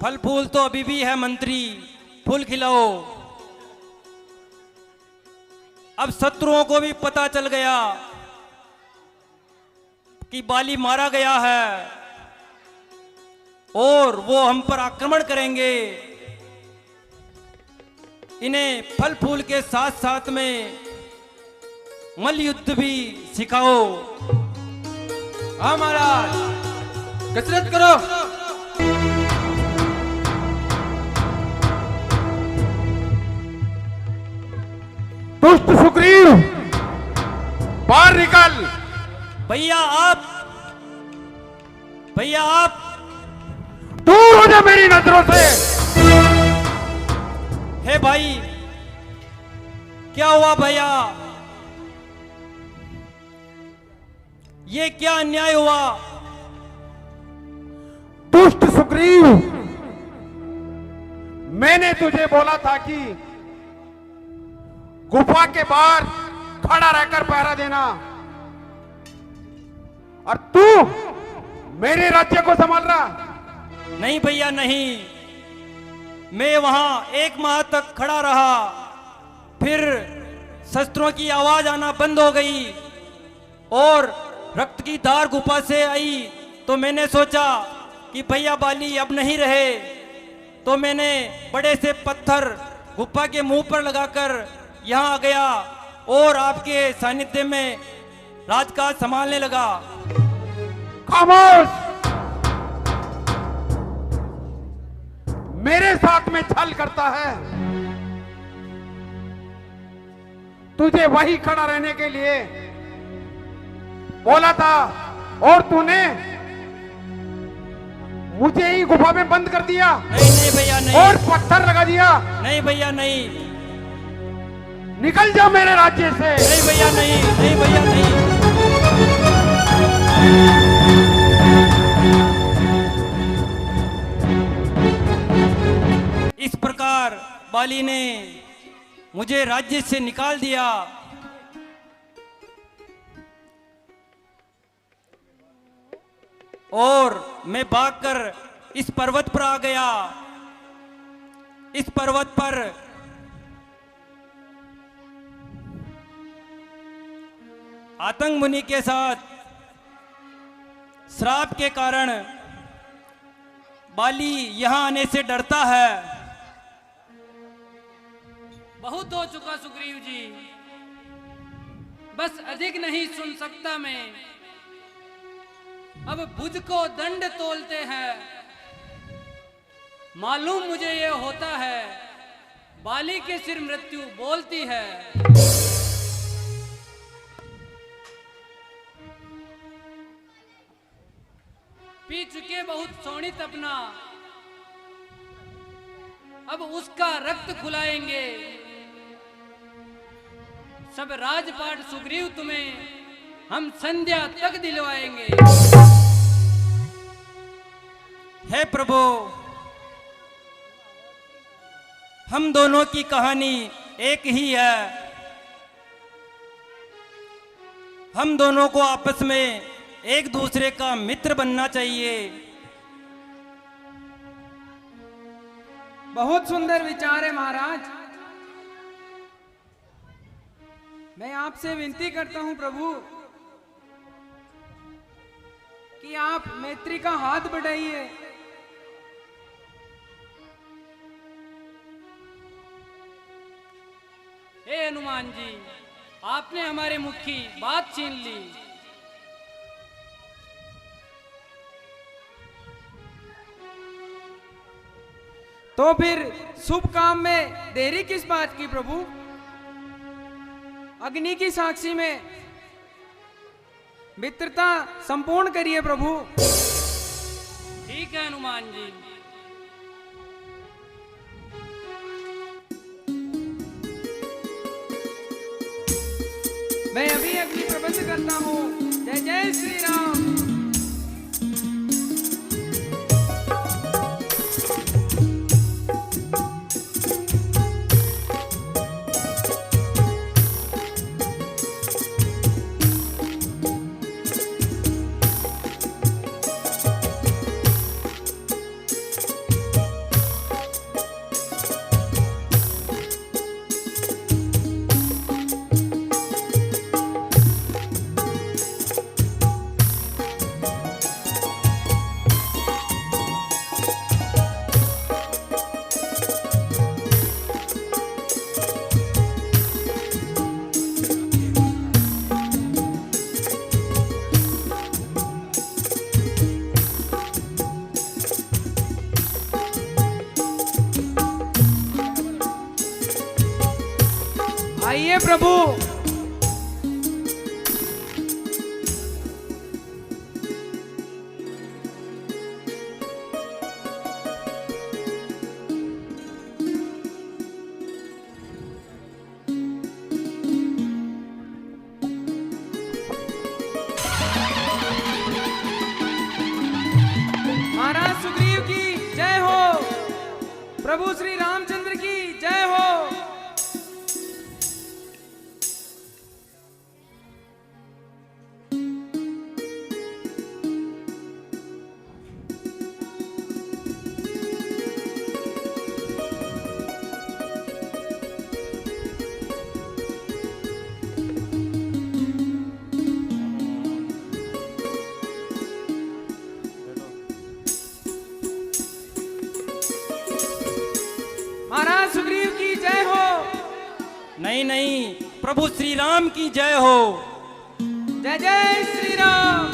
फल फूल तो अभी भी है मंत्री, फूल खिलाओ। अब शत्रुओं को भी पता चल गया कि बाली मारा गया है और वो हम पर आक्रमण करेंगे। इन्हें फल फूल के साथ साथ में मल्ल युद्ध भी सिखाओ। हाँ महाराज, कसरत करो। दुष्ट सुग्रीव, बाहर निकल। भैया आप दूर हो जा मेरी नजरों से। हे भाई, क्या हुआ भैया? ये क्या अन्याय हुआ? दुष्ट सुग्रीव, मैंने तुझे बोला था कि गुफा के बाहर खड़ा रहकर पहरा देना, और तू मेरे राज्य को संभाल रहा। नहीं भैया नहीं, मैं वहां 1 माह तक खड़ा रहा, फिर शस्त्रों की आवाज आना बंद हो गई और रक्त की धार गुफा से आई। तो मैंने सोचा कि भैया बाली अब नहीं रहे, तो मैंने बड़े से पत्थर गुफा के मुंह पर लगाकर यहाँ आ गया और आपके सानिध्य में राजकाज संभालने लगा। खामोश! मेरे साथ में छल करता है। तुझे वही खड़ा रहने के लिए बोला था और तूने मुझे ही गुफा में बंद कर दिया। नहीं भैया नहीं, और पत्थर लगा दिया। नहीं भैया नहीं, निकल जा मेरे राज्य से। नहीं भैया नहीं, नहीं भैया नहीं। इस प्रकार बाली ने मुझे राज्य से निकाल दिया। और मैं भागकर इस पर्वत पर आ गया। इस पर्वत पर आतंक मुनि के साथ श्राप के कारण बाली यहां आने से डरता है। बहुत हो चुका सुग्रीव जी, बस अधिक नहीं सुन सकता मैं। अब बुध को दंड तोलते हैं। मालूम मुझे ये होता है, बाली के सिर मृत्यु बोलती है। पी चुके बहुत शोणित अपना, अब उसका रक्त खुलाएंगे। सब राजपाट सुग्रीव तुम्हें हम संध्या तक दिलवाएंगे। हे प्रभु, हम दोनों की कहानी एक ही है। हम दोनों को आपस में एक दूसरे का मित्र बनना चाहिए। बहुत सुंदर विचार है महाराज। मैं आपसे विनती करता हूं प्रभु कि आप मैत्री का हाथ बढ़ाइए। हे हनुमान जी, आपने हमारे मुख की बात छीन ली। तो फिर शुभ काम में देरी किस बात की प्रभु? अग्नि की साक्षी में मित्रता संपूर्ण करिए प्रभु। ठीक है हनुमान जी। मैं अभी अग्नि प्रबंध करता हूँ। जय जय श्री राम। सुनिए प्रभु। महाराज सुग्रीव की जय हो, प्रभु श्री रामचंद्र की जय हो। महाराज सुग्रीव की जय हो। नहीं नहीं, प्रभु श्री राम की जय हो। जय जय श्री राम।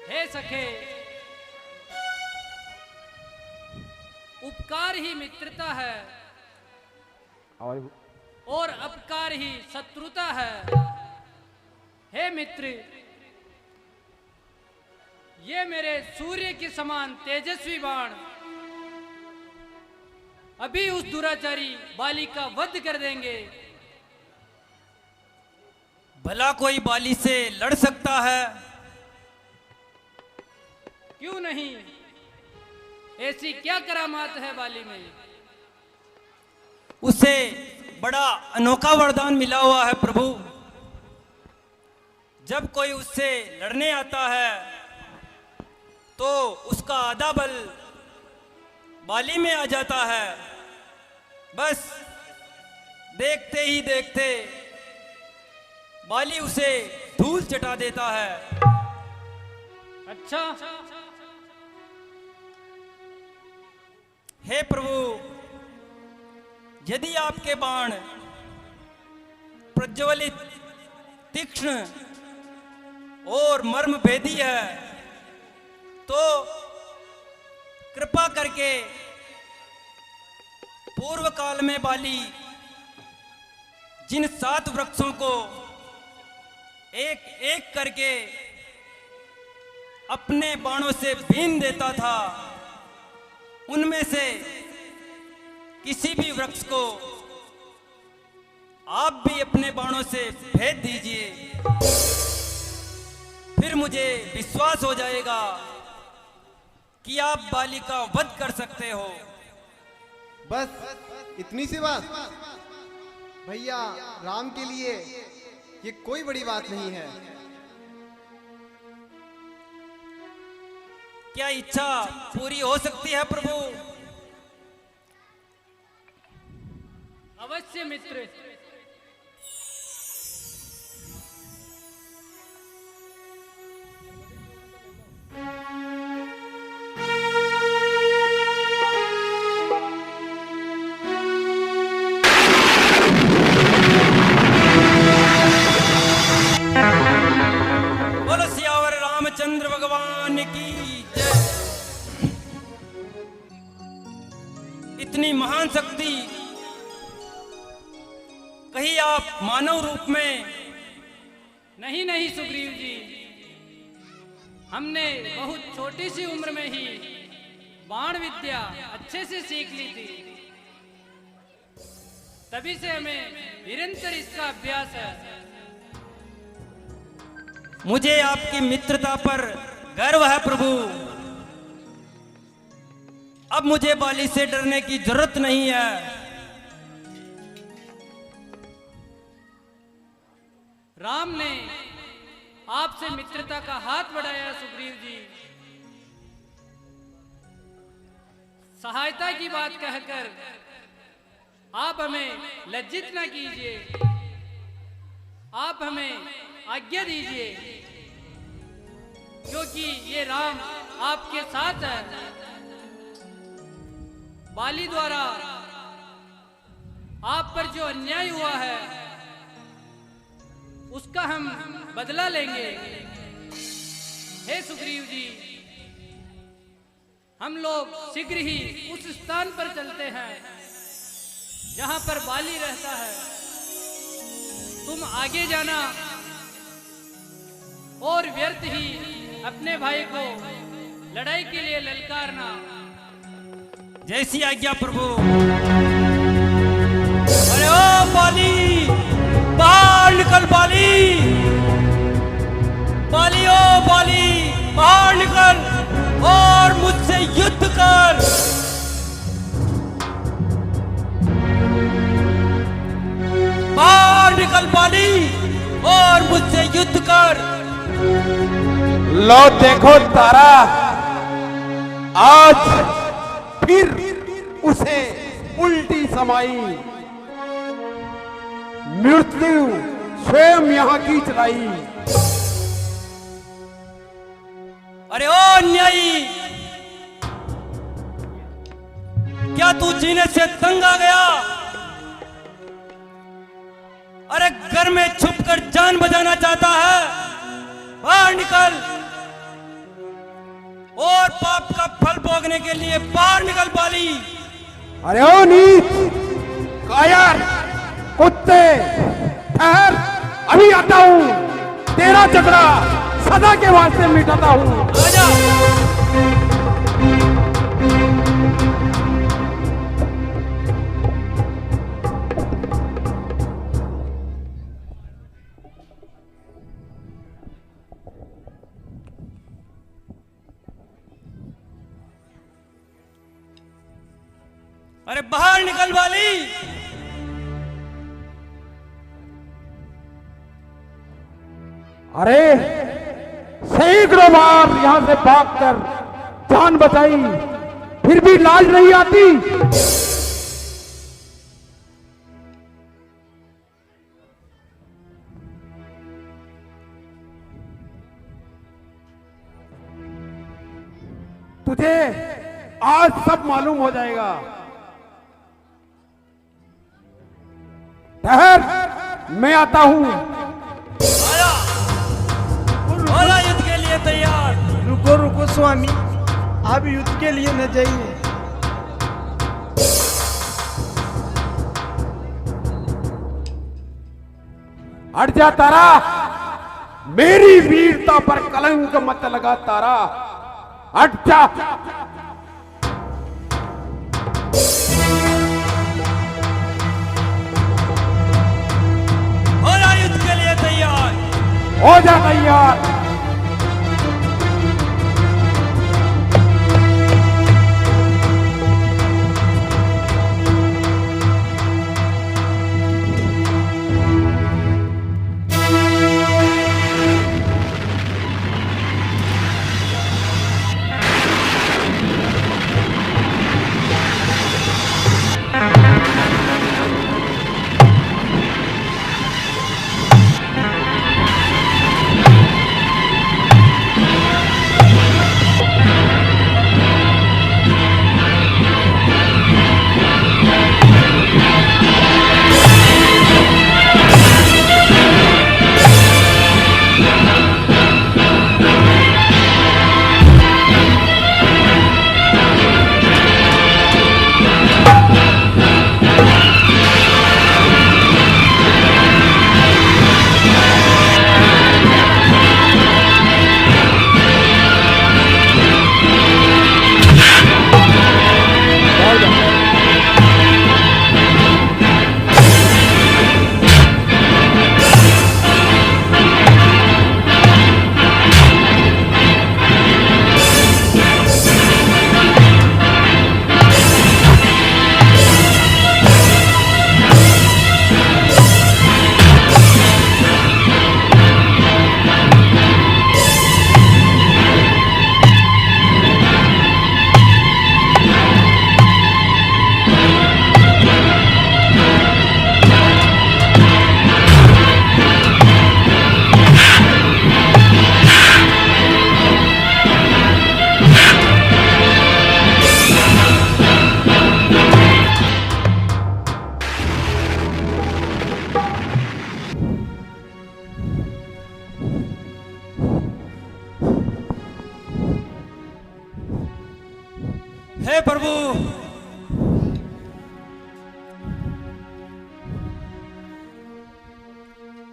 हे सखे, उपकार ही मित्रता है और अपकार ही शत्रुता है। हे मित्र, ये मेरे सूर्य के समान तेजस्वी बाण अभी उस दुराचारी बाली का वध कर देंगे। भला कोई बाली से लड़ सकता है? क्यों नहीं, ऐसी क्या करामात है बाली में? उसे बड़ा अनोखा वरदान मिला हुआ है प्रभु। जब कोई उससे लड़ने आता है तो उसका आधा बल बाली में आ जाता है। बस देखते ही देखते बाली उसे धूल चटा देता है। अच्छा, हे प्रभु, यदि आपके बाण प्रज्वलित, तीक्ष्ण और मर्म भेदी है तो कृपा करके पूर्व काल में बाली जिन 7 वृक्षों को एक एक करके अपने बाणों से बीन देता था, उनमें से किसी भी वृक्ष को आप भी अपने बाणों से भेद दीजिए, फिर मुझे विश्वास हो जाएगा कि आप बाली का वध कर सकते हो। बस इतनी सी बात? भैया, राम के लिए ये कोई बड़ी बात नहीं है। क्या इच्छा पूरी हो सकती है प्रभु? अवश्य मित्र। बोलो सियावर रामचंद्र भगवान की जय। इतनी महान शक्ति कहीं आप मानव रूप में? नहीं नहीं सुग्रीव जी, हमने बहुत छोटी सी उम्र में ही बाण विद्या अच्छे से सीख ली थी, तभी से हमें निरंतर इसका अभ्यास है। मुझे आपकी मित्रता पर गर्व है प्रभु। अब मुझे बाली से डरने की जरूरत नहीं है। राम ने आपसे मित्रता का हाथ बढ़ाया सुग्रीव जी। सहायता की बात कहकर आप हमें लज्जित न कीजिए, आप हमें आज्ञा दीजिए, क्योंकि ये राम आपके साथ है। बाली द्वारा आप पर जो अन्याय हुआ है उसका हम बदला लेंगे। हे सुग्रीव जी, हम लोग शीघ्र ही उस स्थान पर चलते हैं जहां पर बाली रहता है। तुम आगे जाना और व्यर्थ ही अपने भाई को लड़ाई के लिए ललकारना। जैसी आज्ञा प्रभु। अरे ओ बाली, बाहर निकल बाली, बाली ओ बाली, बाहर निकल और मुझसे युद्ध कर। बाहर निकल बाली और मुझसे युद्ध कर। लो देखो तारा, आज फिर उसे उल्टी समाई, मृत्यु स्वयं यहाँ की चलाई। अरे ओ न्यायी, क्या तू जीने से तंग आ गया? अरे घर में छुपकर जान बचाना चाहता है? बाहर निकल और पाप का फल भोगने के लिए बाहर निकल बाली। अरे ओ नीच, कायर, कुत्ते, ठहर, अभी आता हूँ। तेरा झगड़ा सदा के वास्ते मिटाता हूँ। आजा। अरे बाहर निकल वाली। अरे सैकड़ों बार यहां से भागकर जान बचाई, फिर भी लाज नहीं आती। तुझे आज सब मालूम हो जाएगा। ठहर, मैं आता हूं। आजा युद्ध के लिए तैयार। रुको रुको स्वामी, आप युद्ध के लिए न जाइए। हट जा तारा, मेरी वीरता पर कलंक मत लगा तारा, हट जा। युद्ध के लिए तैयार। हो जा तैयार।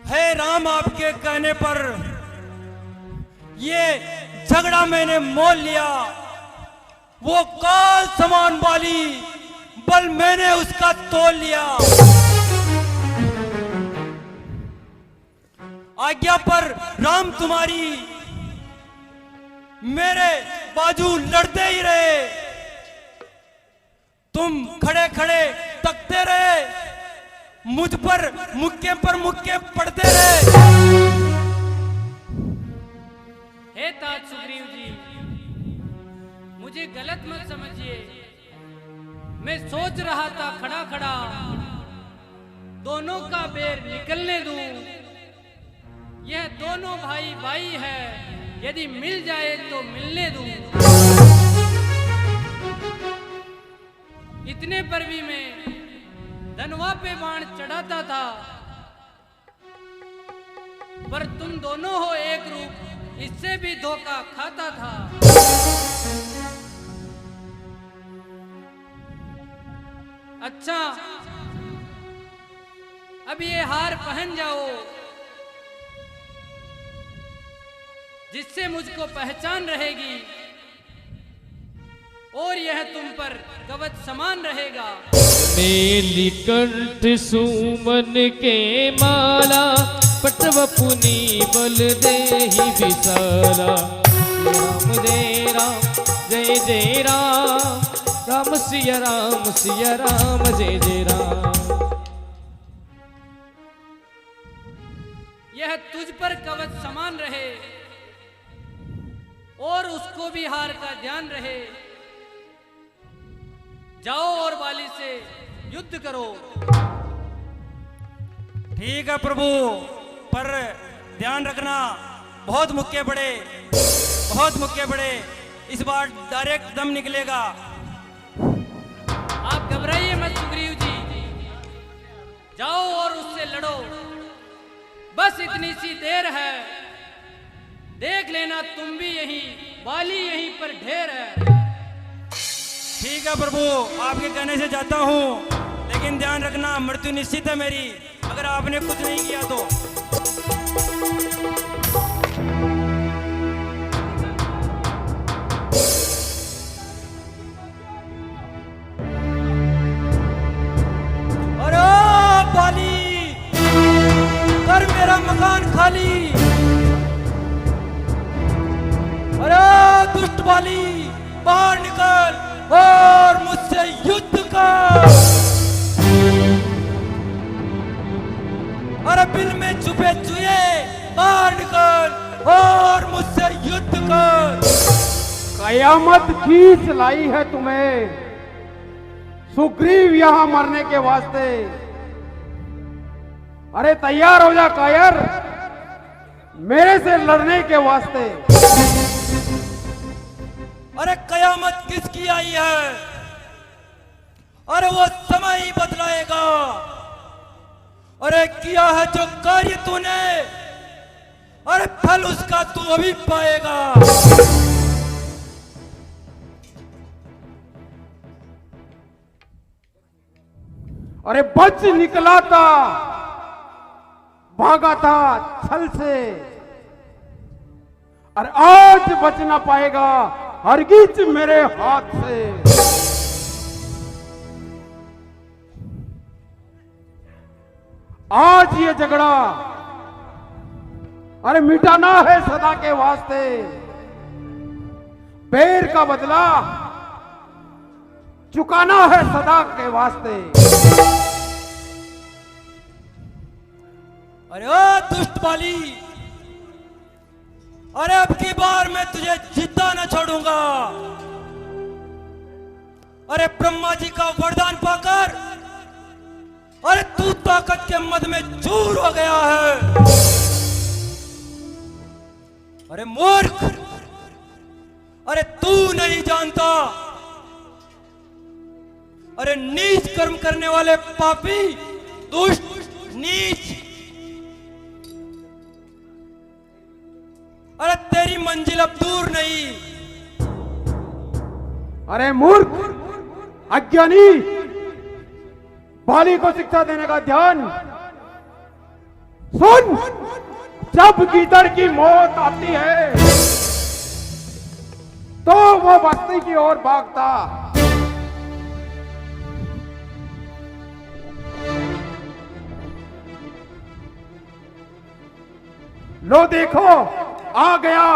हे राम, आपके कहने पर ये झगड़ा मैंने मोल लिया। वो काल समान वाली बल मैंने उसका तोल लिया। आज्ञा पर राम तुम्हारी मेरे बाजू लड़ते ही रहे। तुम खड़े खड़े तकते रहे, मुझ पर मुक्के पड़ते रहे। हे तात सुग्रीव जी, मुझे गलत मत समझिए। मैं सोच रहा था खड़ा खड़ा दोनों का बैर निकलने दूं। यह दोनों भाई भाई है, यदि मिल जाए तो मिलने दूं। इतने पर भी मैं धनवा पे बाण चढ़ाता था, पर तुम दोनों हो एक रूप, इससे भी धोखा खाता था। अच्छा, अब ये हार पहन जाओ, जिससे मुझको पहचान रहेगी और यह तुम पर कवच समान रहेगा। मेली कंठ सुमन के माला, पटव पुनी बल दे ही विशाला। राम जय राम जय जय राम, राम सिया राम जय जय राम। यह तुझ पर कवच समान रहे और उसको भी हार का ध्यान रहे। जाओ और वाली से युद्ध करो। ठीक है प्रभु, पर ध्यान रखना, बहुत मुक्के बड़े, इस बार डायरेक्ट दम निकलेगा। आप घबराइए मत सुग्रीव जी, जाओ और उससे लड़ो। बस इतनी सी देर है, देख लेना तुम भी यहीं, वाली यहीं पर ढेर है। ठीक है प्रभु, आपके कहने से जाता हूँ, लेकिन ध्यान रखना मृत्यु निश्चित है मेरी, अगर आपने कुछ नहीं किया तो। अरे बाली, कर मेरा मकान खाली। अरे दुष्ट बाली, बाहर निकल और मुझसे युद्ध कर। अरे बिल में छुपे चुहे, बाहर निकल और मुझसे युद्ध कर। कयामत खींच लाई है तुम्हें सुग्रीव यहां मरने के वास्ते। अरे तैयार हो जा कायर, मेरे से लड़ने के वास्ते। अरे कयामत किसकी आई है? अरे वो समय ही बदलाएगा। अरे किया है जो कार्य तूने, अरे फल उसका तू अभी पाएगा। अरे बच निकला था, भागा था छल से, और आज बच ना पाएगा हरगिज मेरे हाथ से। आज ये झगड़ा अरे मिटाना है सदा के वास्ते। बैर का बदला चुकाना है सदा के वास्ते। अरे ओ दुष्ट बाली, अरे अब की बार मैं तुझे जिंदा न छोड़ूंगा। अरे ब्रह्मा जी का वरदान पाकर अरे तू ताकत के मद में चूर हो गया है। अरे मूर्ख, अरे तू नहीं जानता, अरे नीच कर्म करने वाले पापी, दुष्ट, नीच, अरे तेरी मंजिल अब दूर नहीं। अरे मूर्ख, अज्ञानी, बाली को शिक्षा देने का ध्यान सुन, जब गीदड़ की मौत आती है तो वो बस्ती की ओर भागता। लो देखो, आ गया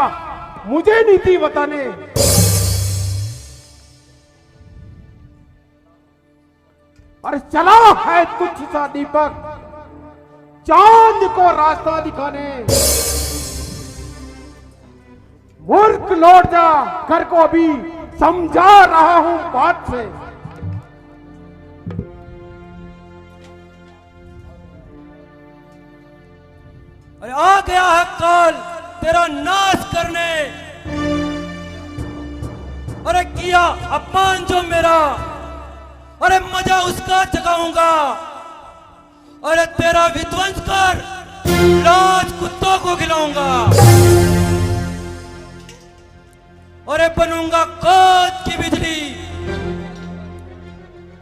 मुझे नीति बताने। और चला है तुच्छ सा दीपक चांद को रास्ता दिखाने। मूर्ख लौट जा घर को, अभी समझा रहा हूं बात से। अरे आ गया है काल तेरा नाश करने। अरे किया अपमान जो मेरा, अरे मजा उसका जगाऊंगा। अरे तेरा विध्वंस कर लाज कुत्तों को खिलाऊंगा। अरे बनूंगा क्रोध की बिजली,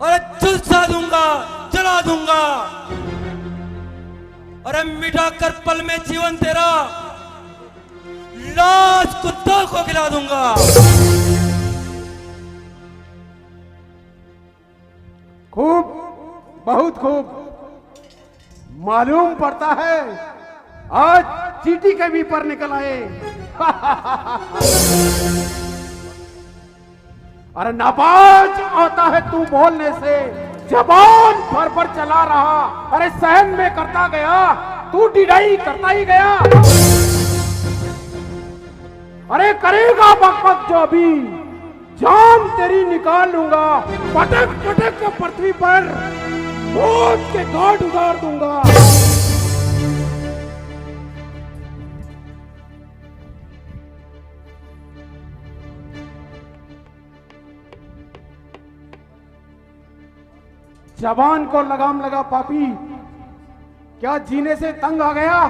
अरे झुलसा दूंगा, जला दूंगा। अरे मिटा कर पल में जीवन तेरा लाज कुत्तों को खिला दूंगा। खूब, बहुत खूब। मालूम पड़ता है आज चीटी के भी पर निकल आए। अरे नाबाज आता है तू बोलने से, जबान भर पर चला रहा। अरे सहन में करता गया, तू डिडाई करता ही गया। अरे करेगा बकबक जो अभी, जान तेरी निकाल लूंगा। पटक पटक के पृथ्वी पर मौत के घाट उतार दूंगा। जबान को लगाम लगा पापी, क्या जीने से तंग आ गया?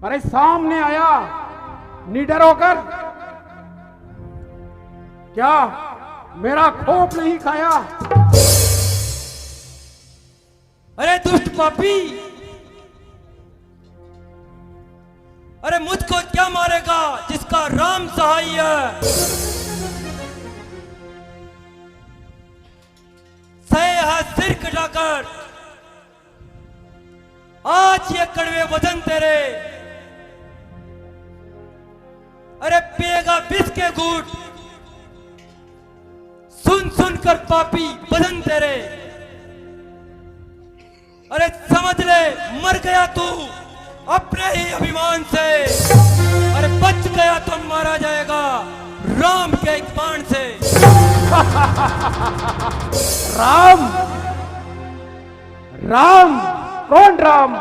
अरे सामने आया निडर होकर, क्या मेरा खोप नहीं खाया? अरे दुष्ट पापी, अरे मुझको क्या मारेगा जिसका राम सहाय है। सहे है सिर कटाकर आज ये कड़वे वजन तेरे। अरे पिएगा विष के घूंट, सुन सुन कर पापी बदन तेरे। अरे समझ ले मर गया तू अपने ही अभिमान से। अरे बच गया तो मारा जाएगा राम के एक बाण से। राम? राम? कौन राम?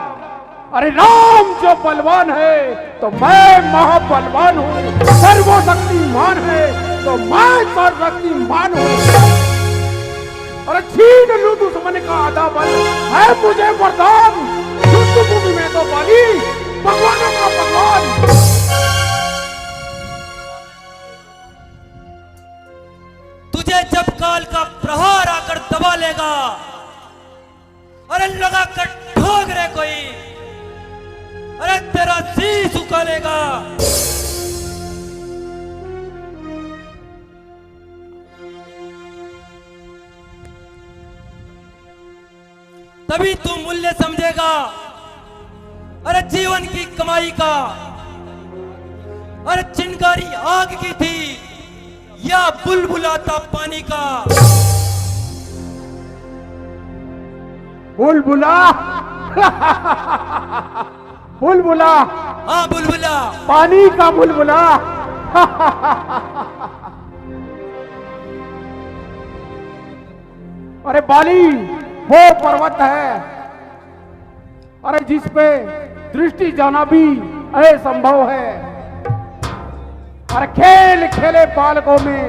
अरे राम जो बलवान है तो मैं महाबलवान हूँ। सर्वशक्तिमान है तो मैं सर्वशक्तिमान हूँ। अरे छीन लूं दुश्मन का आधा बल, है मुझे वरदान। युद्ध भूमि में तो बली भगवानों का भगवान। तुझे जब काल का प्रहार आकर दबा लेगा, अरे लगा कर ठोक रे कोई, अरे तेरा शीश उखाड़ेगा। तभी तू मूल्य समझेगा अरे जीवन की कमाई का। अरे चिंगारी आग की थी या बुलबुलाता पानी का। बुलबुला? बुलबुला? हाँ बुलबुला, पानी का बुलबुला। अरे बाली वो पर्वत है, अरे जिस पे दृष्टि जाना भी असंभव है। अरे खेल खेले बालकों में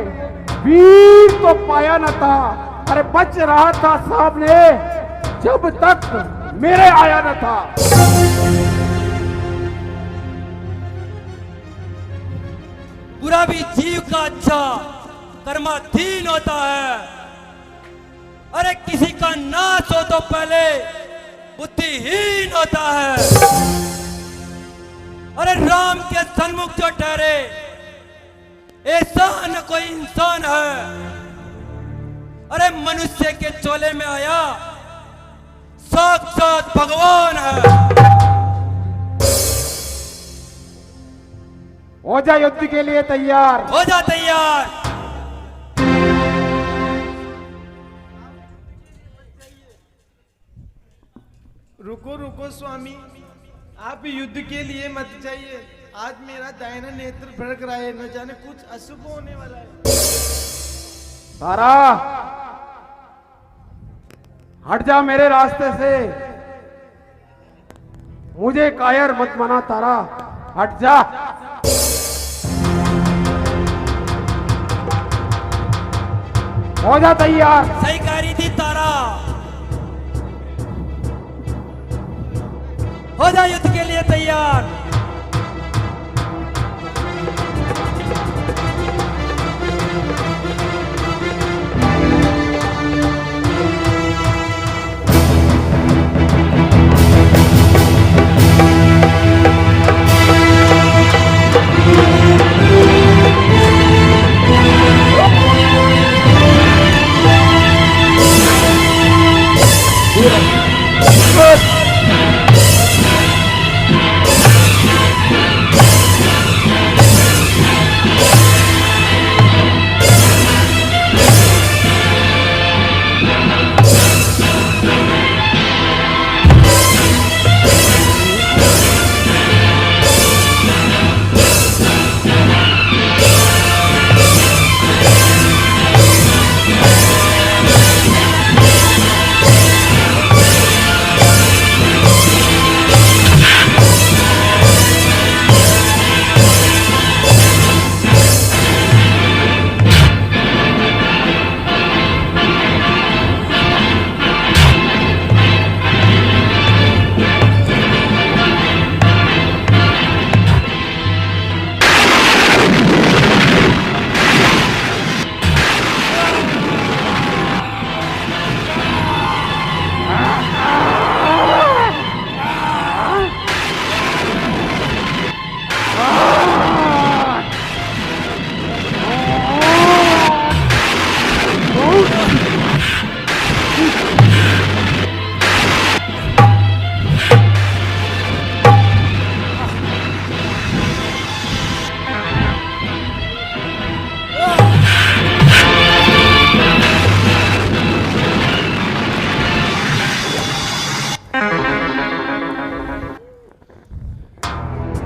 वीर तो पाया न था। अरे बच रहा था सामने जब तक मेरे आया न था। बुरा भी जीव का अच्छा कर्माधीन होता है। अरे किसी का नाश हो तो पहले बुद्धिहीन होता है। अरे राम के सन्मुख जो ठहरे ऐसा न कोई इंसान है। अरे मनुष्य के चोले में आया साक्षात भगवान है। हो जा युद्ध के लिए तैयार। हो जा तैयार। रुको रुको स्वामी, आप युद्ध के लिए मत जाइए। आज मेरा दाहिना नेत्र भड़क रहा है, न जाने कुछ अशुभ होने वाला है। तारा हट जा मेरे रास्ते से, मुझे कायर मत बना तारा, हट जा। हो जा तैयार। सही करी थी तारा। हो जा युद्ध के लिए तैयार।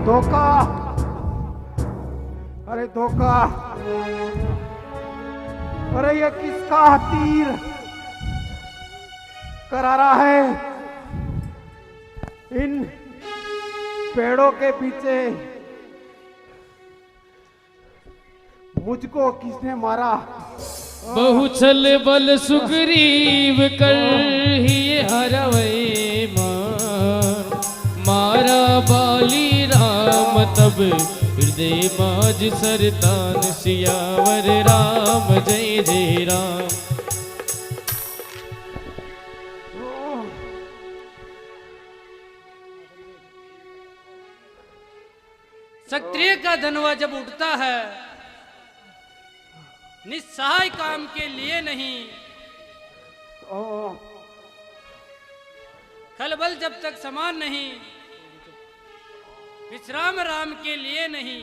धोखा, अरे धोखा, अरे ये किसका तीर करारा है? इन पेड़ों के पीछे मुझको किसने मारा? बहु छल बल सुग्रीव कर ही हरवै मान, मारा बाली राम तब हृदय माज सरतान, सियावर राम जय जय राम। क्षत्रिय का धनुआ जब उठता है निस्सहाय काम के लिए नहीं, खलबल जब तक समान नहीं, विश्राम राम के लिए नहीं।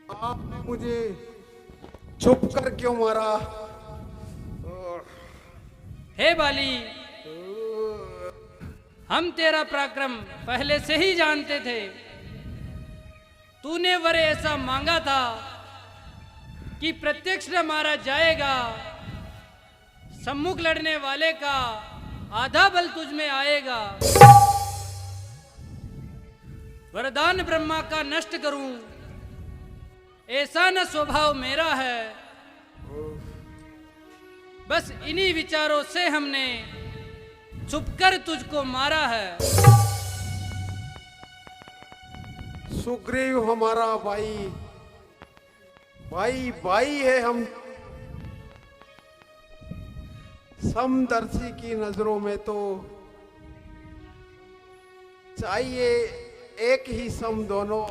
आपने मुझे छुप कर क्यों मारा? हे बाली, हम तेरा पराक्रम पहले से ही जानते थे। तूने वर ऐसा मांगा था कि प्रत्यक्ष न मारा जाएगा, सम्मुख लड़ने वाले का आधा बल तुझ में आएगा। वरदान ब्रह्मा का नष्ट करूं, ऐसा न स्वभाव मेरा है। बस इन्हीं विचारों से हमने छुपकर तुझको मारा है। सुग्रीव हमारा भाई भाई भाई है। हम समदर्शी की नजरों में तो चाहिए एक ही सम दोनों।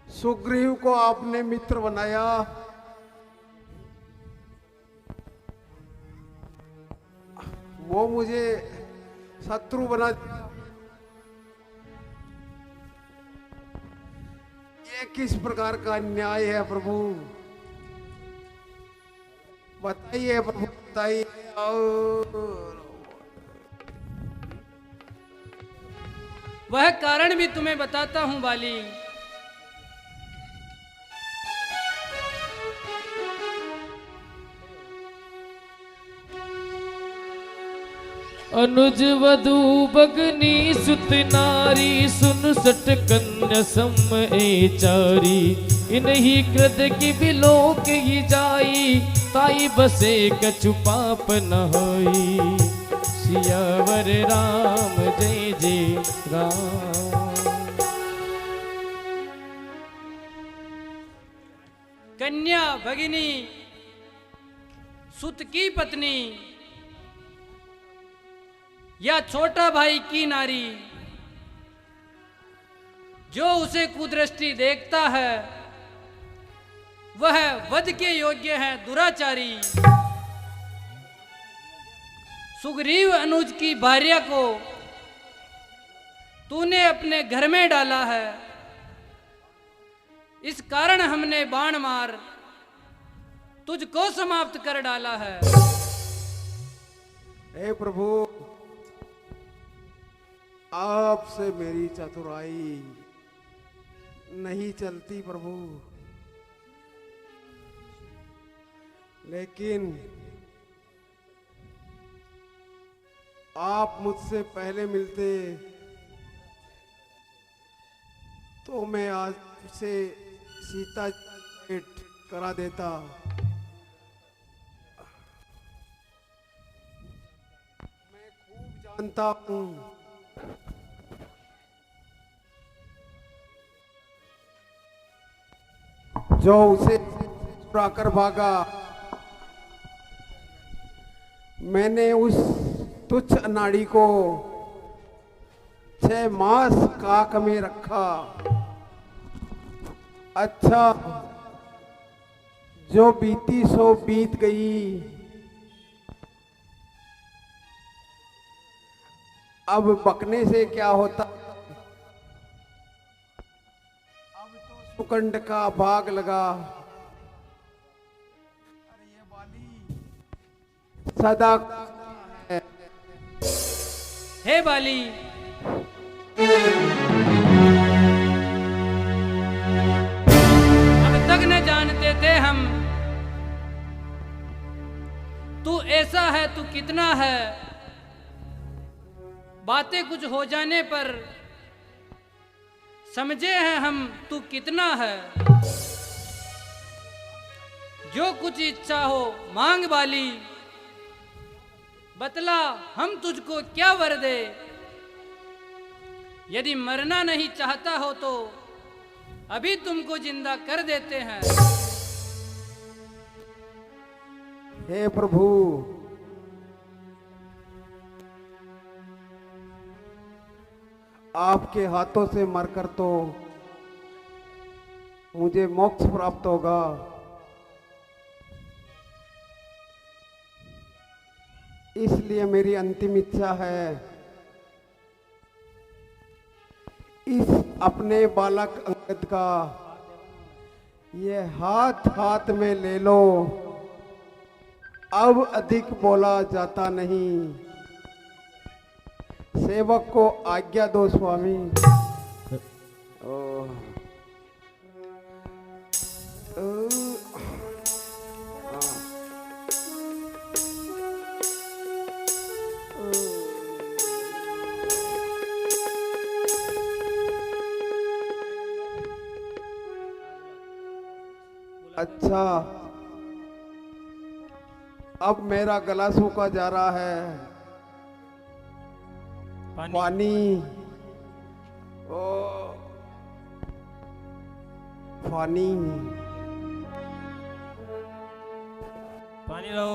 सुग्रीव को आपने मित्र बनाया, वो मुझे शत्रु बना। ये किस प्रकार का न्याय है प्रभु? बताइए प्रभु, बताइए। वह कारण भी तुम्हें बताता हूं बाली। अनुज वधु भगनी सुत नारी, सुन सट कन्या सम ए चारी। इन्हीं कृत की बिलोक ही जाई, ताई बसे कछु पाप न होई। सियावर राम जय जय राम। कन्या भगिनी सुत की पत्नी या छोटा भाई की नारी, जो उसे कुदृष्टि देखता है वह वध के योग्य है दुराचारी। सुग्रीव अनुज की भार्या को तूने अपने घर में डाला है, इस कारण हमने बाण मार तुझको समाप्त कर डाला है। हे प्रभु, आपसे मेरी चतुराई नहीं चलती प्रभु, लेकिन आप मुझसे पहले मिलते तो मैं आज से सीता भेंट करा देता। मैं खूब जानता हूं जो उसे चुराकर भागा, मैंने उस तुच्छ अनाड़ी को 6 मास काक में रखा। अच्छा, जो बीती सो बीत गई, अब बकने से क्या होता। अब तो सुकंड का भाग लगा। अरे ये बाली सदा है। हे बाली, अब तक न जानते थे हम तू ऐसा है, तू कितना है। बातें कुछ हो जाने पर समझे हैं हम तू कितना है। जो कुछ इच्छा हो मांग बाली, बतला हम तुझको क्या वर दे। यदि मरना नहीं चाहता हो तो अभी तुमको जिंदा कर देते हैं। हे प्रभु, आपके हाथों से मरकर तो मुझे मोक्ष प्राप्त होगा। इसलिए मेरी अंतिम इच्छा है, इस अपने बालक अंगद का ये हाथ हाथ में ले लो। अब अधिक बोला जाता नहीं। सेवक को आज्ञा दो स्वामी। ओ, अच्छा, अब मेरा गला सूखा जा रहा है। पानी ओ पानी पानी लो।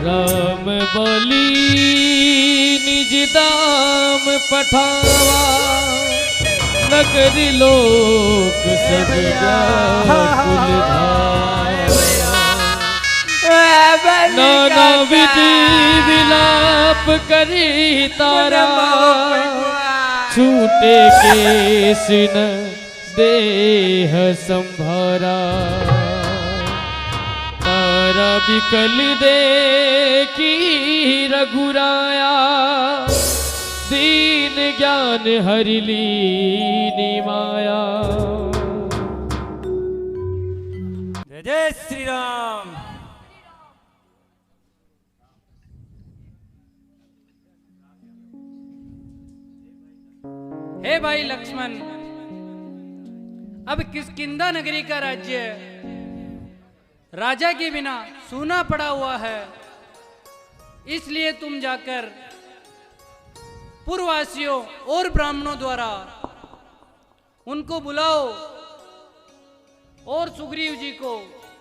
राम बोली निज दाम पठावा, नगरी लोक सब कुल नाना विधि विलाप करी तारा, छूटे केस न देह संभारा, तारा बिकल दे की रघुराया, दीन ज्ञान हरिली निमाया। जय जय श्री राम। हे भाई लक्ष्मण, अब किष्किंधा नगरी का राज्य राजा के बिना सूना पड़ा हुआ है, इसलिए तुम जाकर पूर्ववासियों और ब्राह्मणों द्वारा उनको बुलाओ और सुग्रीव जी को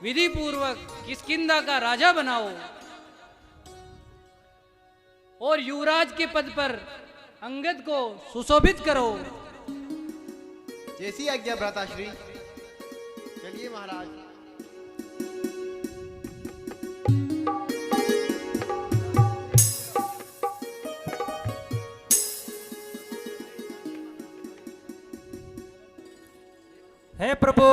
विधि पूर्वक किष्किंधा का राजा बनाओ और युवराज के पद पर अंगद को सुशोभित करो। जैसी आज्ञा भ्राताश्री। चलिए महाराज। हे प्रभु,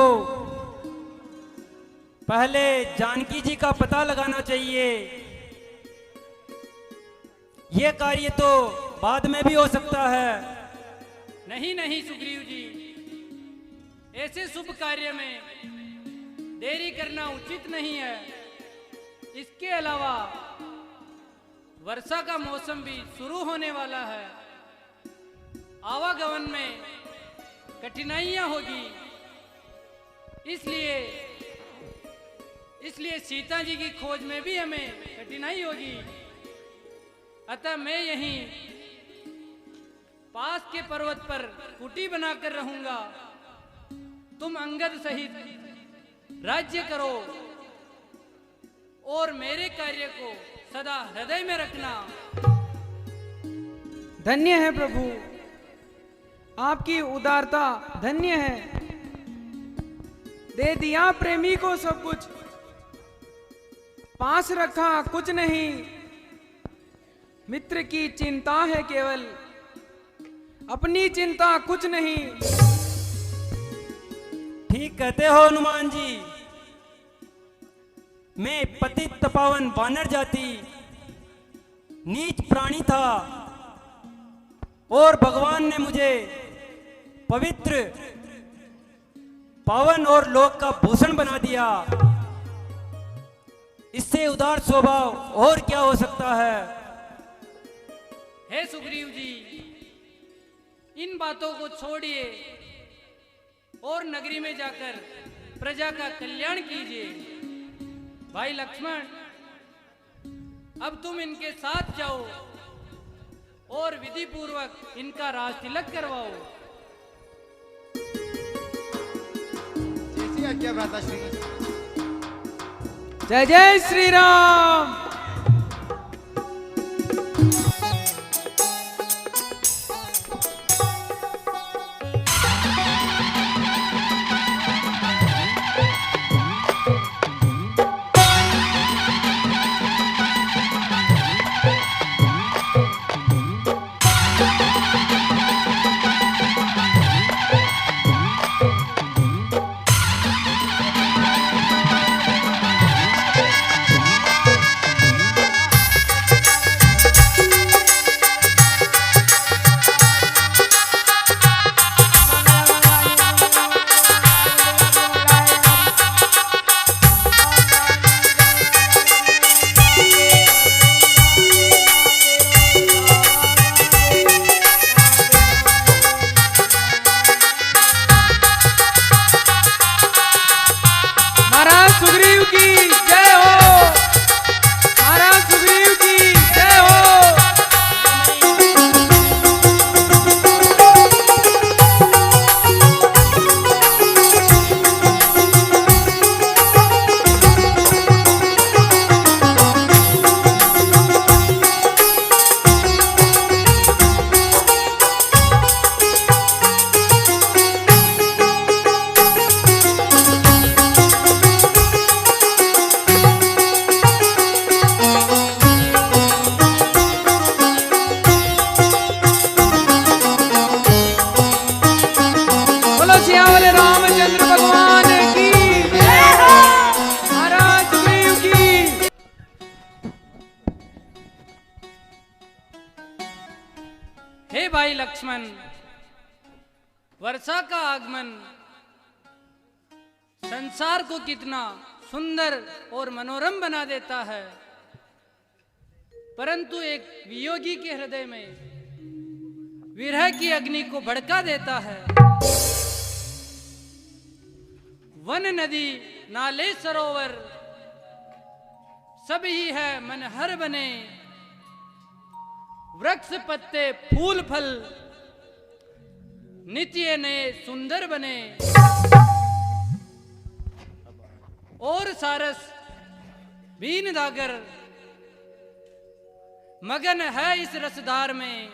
पहले जानकी जी का पता लगाना चाहिए। ये कार्य तो बाद में भी हो सकता है। नहीं नहीं सुग्रीव जी, ऐसे शुभ कार्य में देरी करना उचित नहीं है। इसके अलावा वर्षा का मौसम भी शुरू होने वाला है, आवागमन में कठिनाइयां होगी, इसलिए सीता जी की खोज में भी हमें कठिनाई होगी। अतः मैं यहीं पास के पर्वत पर कुटी बनाकर रहूंगा। तुम अंगद सहित राज्य करो और मेरे कार्य को सदा हृदय में रखना। धन्य है प्रभु, आपकी उदारता धन्य है। दे दिया प्रेमी को सब कुछ, पास रखा कुछ नहीं। मित्र की चिंता है केवल, अपनी चिंता कुछ नहीं। ठीक कहते हो हनुमान जी। मैं पतित पावन वानर जाति नीच प्राणी था और भगवान ने मुझे पवित्र पावन और लोक का भूषण बना दिया। इससे उदार स्वभाव और क्या हो सकता है। हे सुग्रीव जी, इन बातों को छोड़िए और नगरी में जाकर प्रजा का कल्याण कीजिए। भाई लक्ष्मण, अब तुम इनके साथ जाओ और विधि पूर्वक इनका राज तिलक करवाओ। जैसी आज्ञा भ्राताश्री। जय जय श्री राम। वर्षा का आगमन संसार को कितना सुंदर और मनोरम बना देता है, परंतु एक वियोगी के हृदय में विरह की अग्नि को भड़का देता है। वन नदी नाले सरोवर सब ही है मनहर बने, वृक्ष पत्ते फूल फल नित्य नए सुंदर बने, और सारस बीन दागर मगन है इस रसधार में,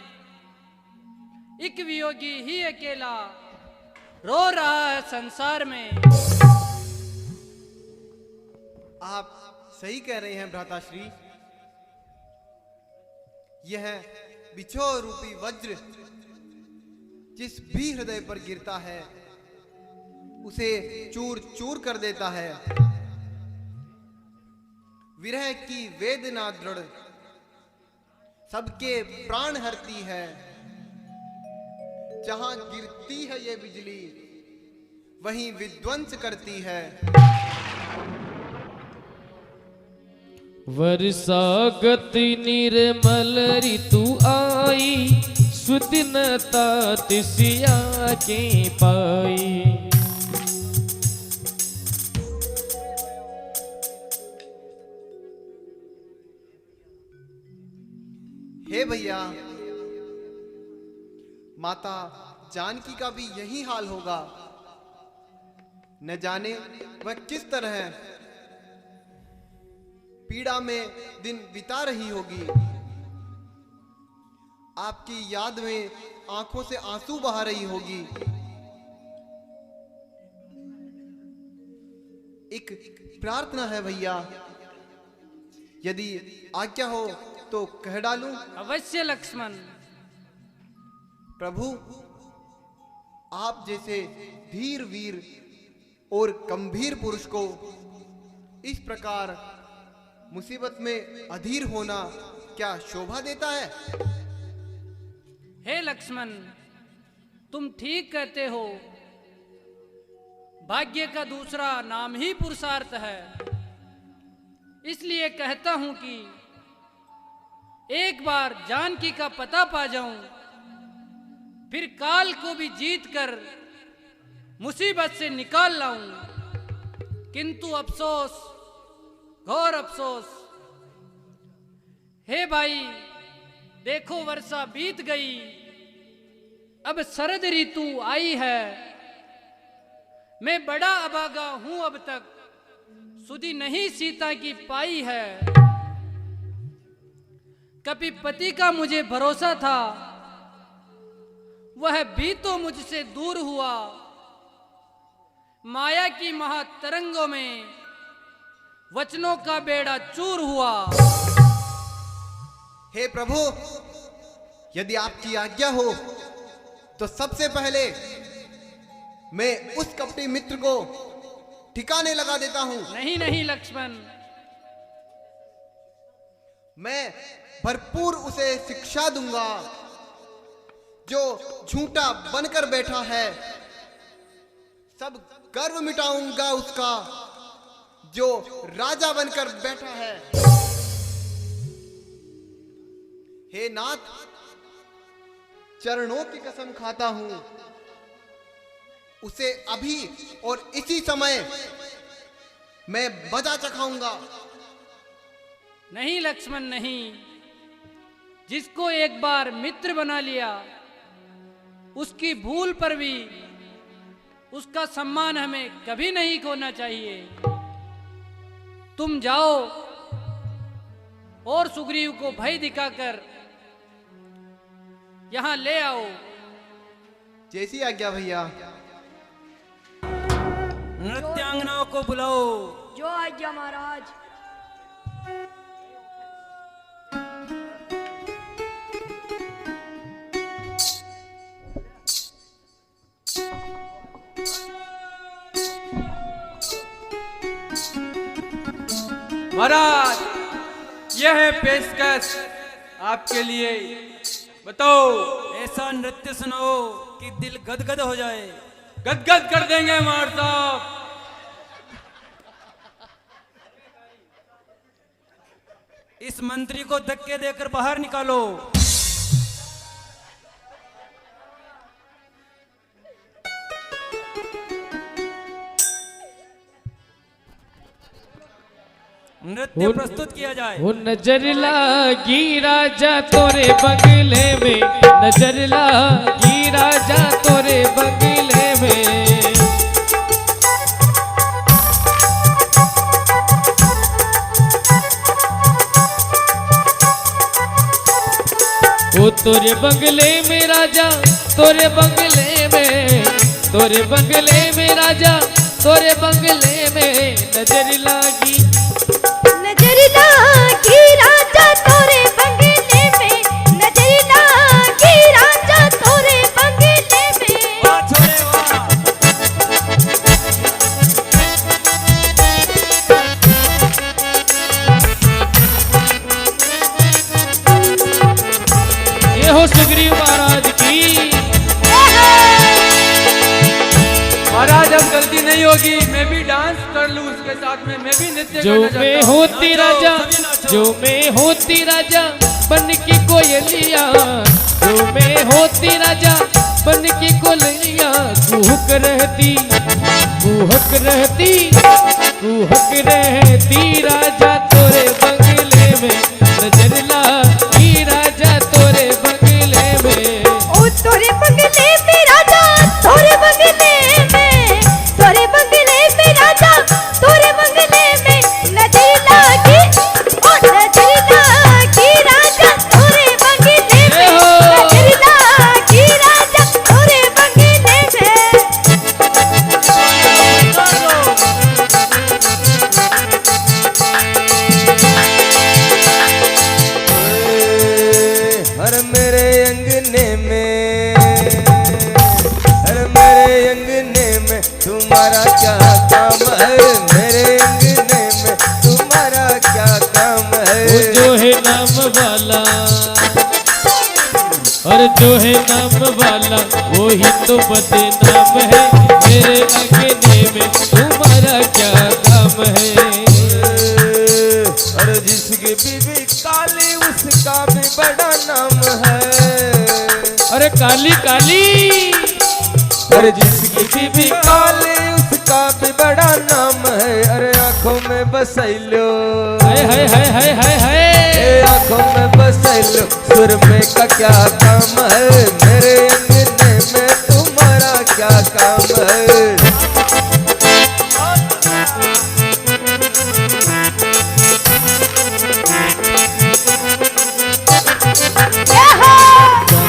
एक वियोगी ही अकेला रो रहा है संसार में। आप सही कह रहे हैं भ्राताश्री। यह बिछोह रूपी वज्र जिस भी हृदय पर गिरता है उसे चूर चूर कर देता है। विरह की वेदना दृढ़ सबके प्राण हरती है। जहां गिरती है ये बिजली वहीं विध्वंस करती है। वर्षा गति निर्मल ऋतु आई, सुदिनता तिसिया के पाई। हे भैया, माता जानकी का भी यही हाल होगा। न जाने वह किस तरह पीड़ा में दिन बिता रही होगी। आपकी याद में आंखों से आंसू बहा रही होगी। एक प्रार्थना है भैया, यदि आज्ञा हो तो कह डालूं? अवश्य लक्ष्मण। प्रभु, आप जैसे धीर वीर और गंभीर पुरुष को इस प्रकार मुसीबत में अधीर होना क्या शोभा देता है? हे लक्ष्मण, तुम ठीक कहते हो। भाग्य का दूसरा नाम ही पुरुषार्थ है। इसलिए कहता हूं कि एक बार जानकी का पता पा जाऊं, फिर काल को भी जीत कर मुसीबत से निकाल लाऊं। किंतु अफसोस, घोर अफसोस। हे भाई, देखो वर्षा बीत गई, अब शरद ऋतु आई है। मैं बड़ा अभागा हूं, अब तक सुधि नहीं सीता की पाई है। कभी पति का मुझे भरोसा था, वह भी तो मुझसे दूर हुआ। माया की महातरंगों में वचनों का बेड़ा चूर हुआ। हे प्रभु, यदि आपकी आज्ञा हो तो सबसे पहले मैं उस कपटी मित्र को ठिकाने लगा देता हूं। नहीं नहीं लक्ष्मण, मैं भरपूर उसे शिक्षा दूंगा। जो झूठा बनकर बैठा है, सब गर्व मिटाऊंगा उसका जो राजा बनकर बैठा है। हे नाथ, चरणों की कसम खाता हूं, उसे अभी और इसी समय मैं बजा चखाऊंगा। नहीं लक्ष्मण नहीं, जिसको एक बार मित्र बना लिया उसकी भूल पर भी उसका सम्मान हमें कभी नहीं खोना चाहिए। तुम जाओ और सुग्रीव को भय दिखाकर यहां ले आओ। जैसी आज्ञा भैया। नृत्यांगनाओं को बुलाओ। जो आज्ञा महाराज। महाराज, यह है पेशकश आपके लिए। बताओ। ऐसा नृत्य सुनाओ कि दिल गदगद हो जाए। गदगद कर देंगे मार साहब। इस मंत्री को धक्के देकर बाहर निकालो। नृत्य प्रस्तुत किया जाए। वो नजर लागी राजा तोरे बंगले में, नजर लागी राजा तोरे बंगले में। वो तोरे बंगले में राजा, तोरे बंगले में, तोरे बंगले में राजा, तोरे बंगले में नजर लागी, नजर लागी राजा तोरे बंगले में, नजर लागी राजा तोरे बंगले में। वाह छोरे वाह। ये हो सुग्रीव महाराज की। महाराज अब गलती नहीं होगी, मैं भी डांस कर लूं उसके साथ में, मैं भी नृत्य जो करना चाहता मैं हूं। होती राजा, जो मैं होती राजा बन की कोयलिया, जो मैं होती राजा बन की कोयलिया, कुहक रहती, कुहक रहती, कुहक रहती राजा तोरे बंगले में, नजर लागी राजा तोरे बंगले में। ओ तोरे बंगले में राजा, तोरे बंगले में, तोरे बंगले में राजा, तोरे बंगले में नजर लागी, ओ नजर लागी राजा तोरे बंगले में, नजर लागी राजा तोरे बंगले में। हर मेरे अंगने में, हर मेरे अंगने में तुम्हारा क्या काम है, मेरे अंगने में तुम्हारा क्या काम है। वो जो है नाम वाला, और जो है नाम वाला वो ही तो बदनाम है, मेरे अंगने में तुम्हारा क्या काम है। और जिसकी बीवी काली उसका भी बड़ा नाम है। अरे काली काली, अरे जिसकी बीवी काली उसका भी बड़ा नाम है। अरे आंखों में बसैलो, हाय हाय हाय हाय हाय हाय, आंखों में बसैलो, सुरमे का क्या काम है, मेरे अंगने में तुम्हारा क्या काम है।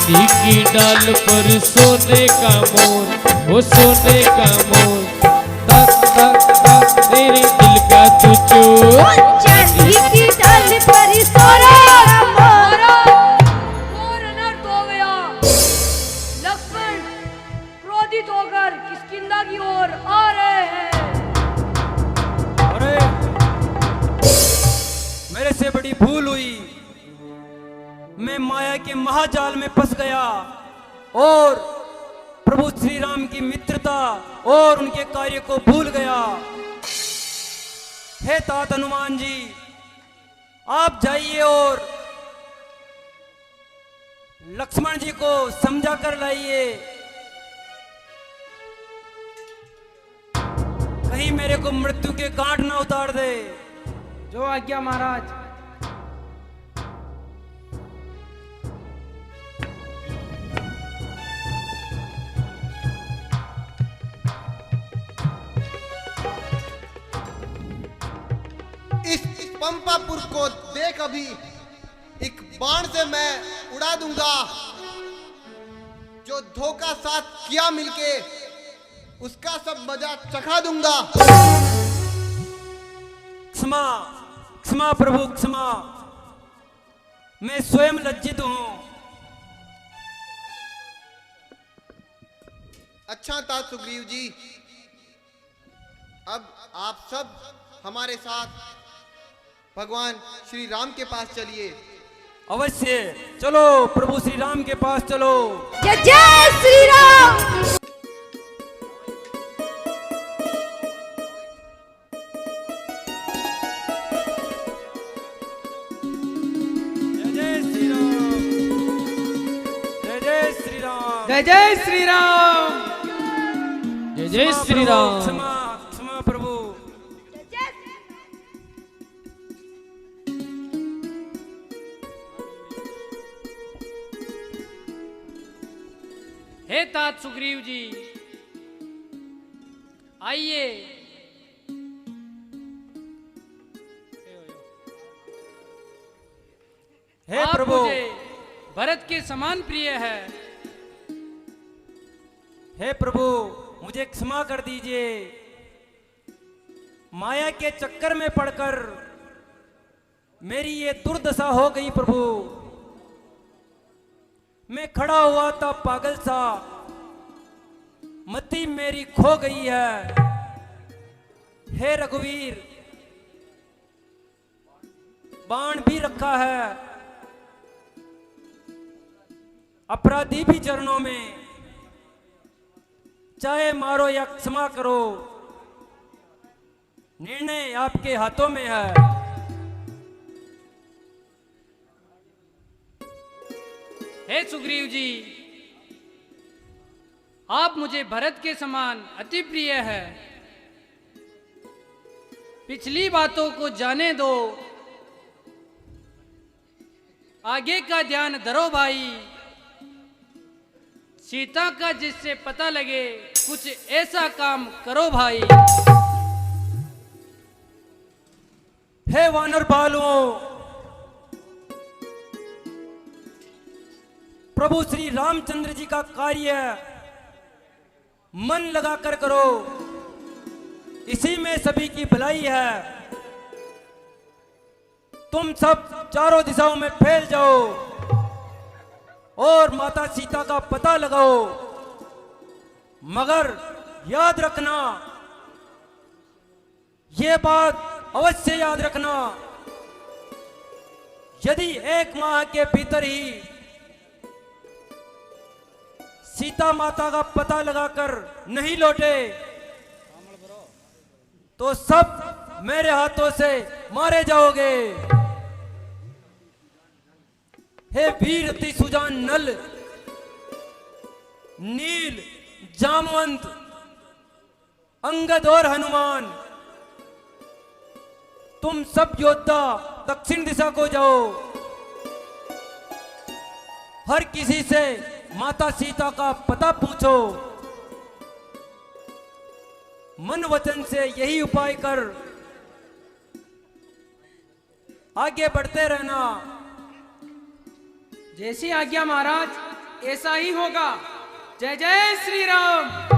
चांदी की डाल पर सोने का मोर, वो सोने का मोर, तक तक तक तेरे दिल का तू चोर। चांदी की डाल पर सोने का मोर, घोर अनर्थ हो गया। लक्ष्मण क्रोधित होकर किष्किंधा की ओर आ रहे हैं। अरे मेरे से बड़ी भूल हुई, मैं माया के महाजाल में फंस गया और प्रभु श्री राम की मित्रता और उनके कार्य को भूल गया। हे तात हनुमान जी, आप जाइए और लक्ष्मण जी को समझा कर लाइए, कहीं मेरे को मृत्यु के गांठ ना उतार दे। जो आज्ञा महाराज। इस पंपापुर को देख, अभी एक बाण से मैं उड़ा दूंगा। जो धोखा साथ किया मिलके उसका सब मजा चखा दूंगा। क्षमा क्षमा प्रभु क्षमा, मैं स्वयं लज्जित हूं। अच्छा था सुग्रीव जी, अब आप सब हमारे साथ भगवान श्री राम के पास चलिए। अवश्य चलो, प्रभु श्री राम के पास चलो। जय जय श्री राम। जय जय श्री राम, जय जय श्री राम, जय जय श्री राम। जय जय श्री राम। क्षमा क्षमा प्रभु। हे तात सुग्रीव जी, आइए। हे आप प्रभु, मुझे भरत के समान प्रिय है। हे प्रभु, मुझे क्षमा कर दीजिए। माया के चक्कर में पड़कर मेरी ये दुर्दशा हो गई प्रभु। मैं खड़ा हुआ था पागल सा, मति मेरी खो गई है। हे रघुवीर, बाण भी रखा है, अपराधी भी चरणों में, चाहे मारो या क्षमा करो, निर्णय आपके हाथों में है। हे सुग्रीव जी, आप मुझे भरत के समान अति प्रिय है। पिछली बातों को जाने दो, आगे का ध्यान धरो भाई। सीता का जिससे पता लगे, कुछ ऐसा काम करो भाई। हे वानर बालों, प्रभु श्री रामचंद्र जी का कार्य मन लगाकर करो, इसी में सभी की भलाई है। तुम सब चारों दिशाओं में फैल जाओ और माता सीता का पता लगाओ, मगर याद रखना, ये बात अवश्य याद रखना, यदि 1 माह के भीतर ही सीता माता का पता लगाकर नहीं लौटे तो सब मेरे हाथों से मारे जाओगे। हे वीर अति सुजान नल, नील, जामवंत, अंगद और हनुमान, तुम सब योद्धा दक्षिण दिशा को जाओ। हर किसी से माता सीता का पता पूछो। मन वचन से यही उपाय कर आगे बढ़ते रहना। जैसी आज्ञा महाराज, ऐसा ही होगा। जय जय श्री राम।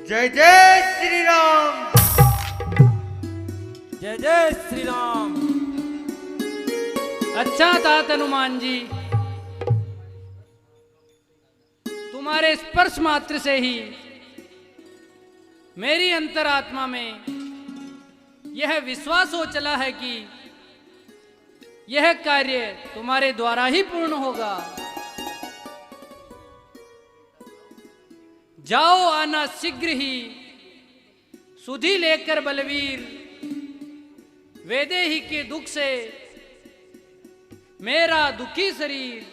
जय जय श्री राम। जय जय श्री राम। अच्छा तात हनुमान जी, तुम्हारे स्पर्श मात्र से ही मेरी अंतरात्मा में यह विश्वास हो चला है कि यह कार्य तुम्हारे द्वारा ही पूर्ण होगा। जाओ, आना शीघ्र ही, सुधि लेकर बलवीर, वेदेही के दुख से मेरा दुखी शरीर।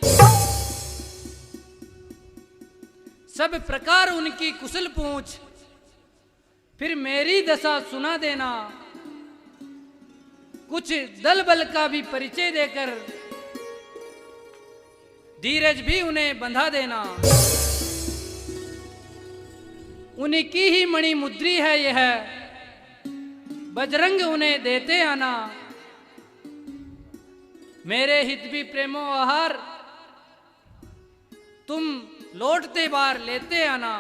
सब प्रकार उनकी कुशल पूछ, फिर मेरी दशा सुना देना। कुछ दल बल का भी परिचय देकर धीरज भी उन्हें बंधा देना। उनकी ही मणि मुद्री है यह, बजरंग उन्हें देते आना। मेरे हित भी प्रेमो आहार, तुम लौटते बार लेते आना।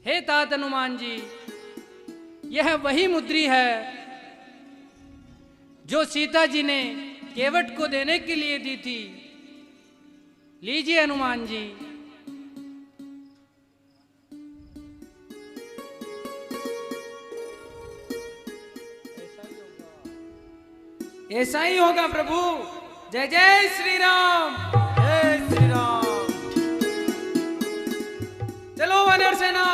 हे तात हनुमान जी, यह वही मुद्री है जो सीता जी ने केवट को देने के लिए दी थी। लीजिए हनुमान जी। ऐसा ही होगा प्रभु। जय जय श्री राम। जय श्री राम। चलो वानर सेना,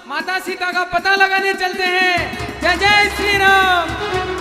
माता सीता का पता लगाने चलते हैं। जय जय श्री राम।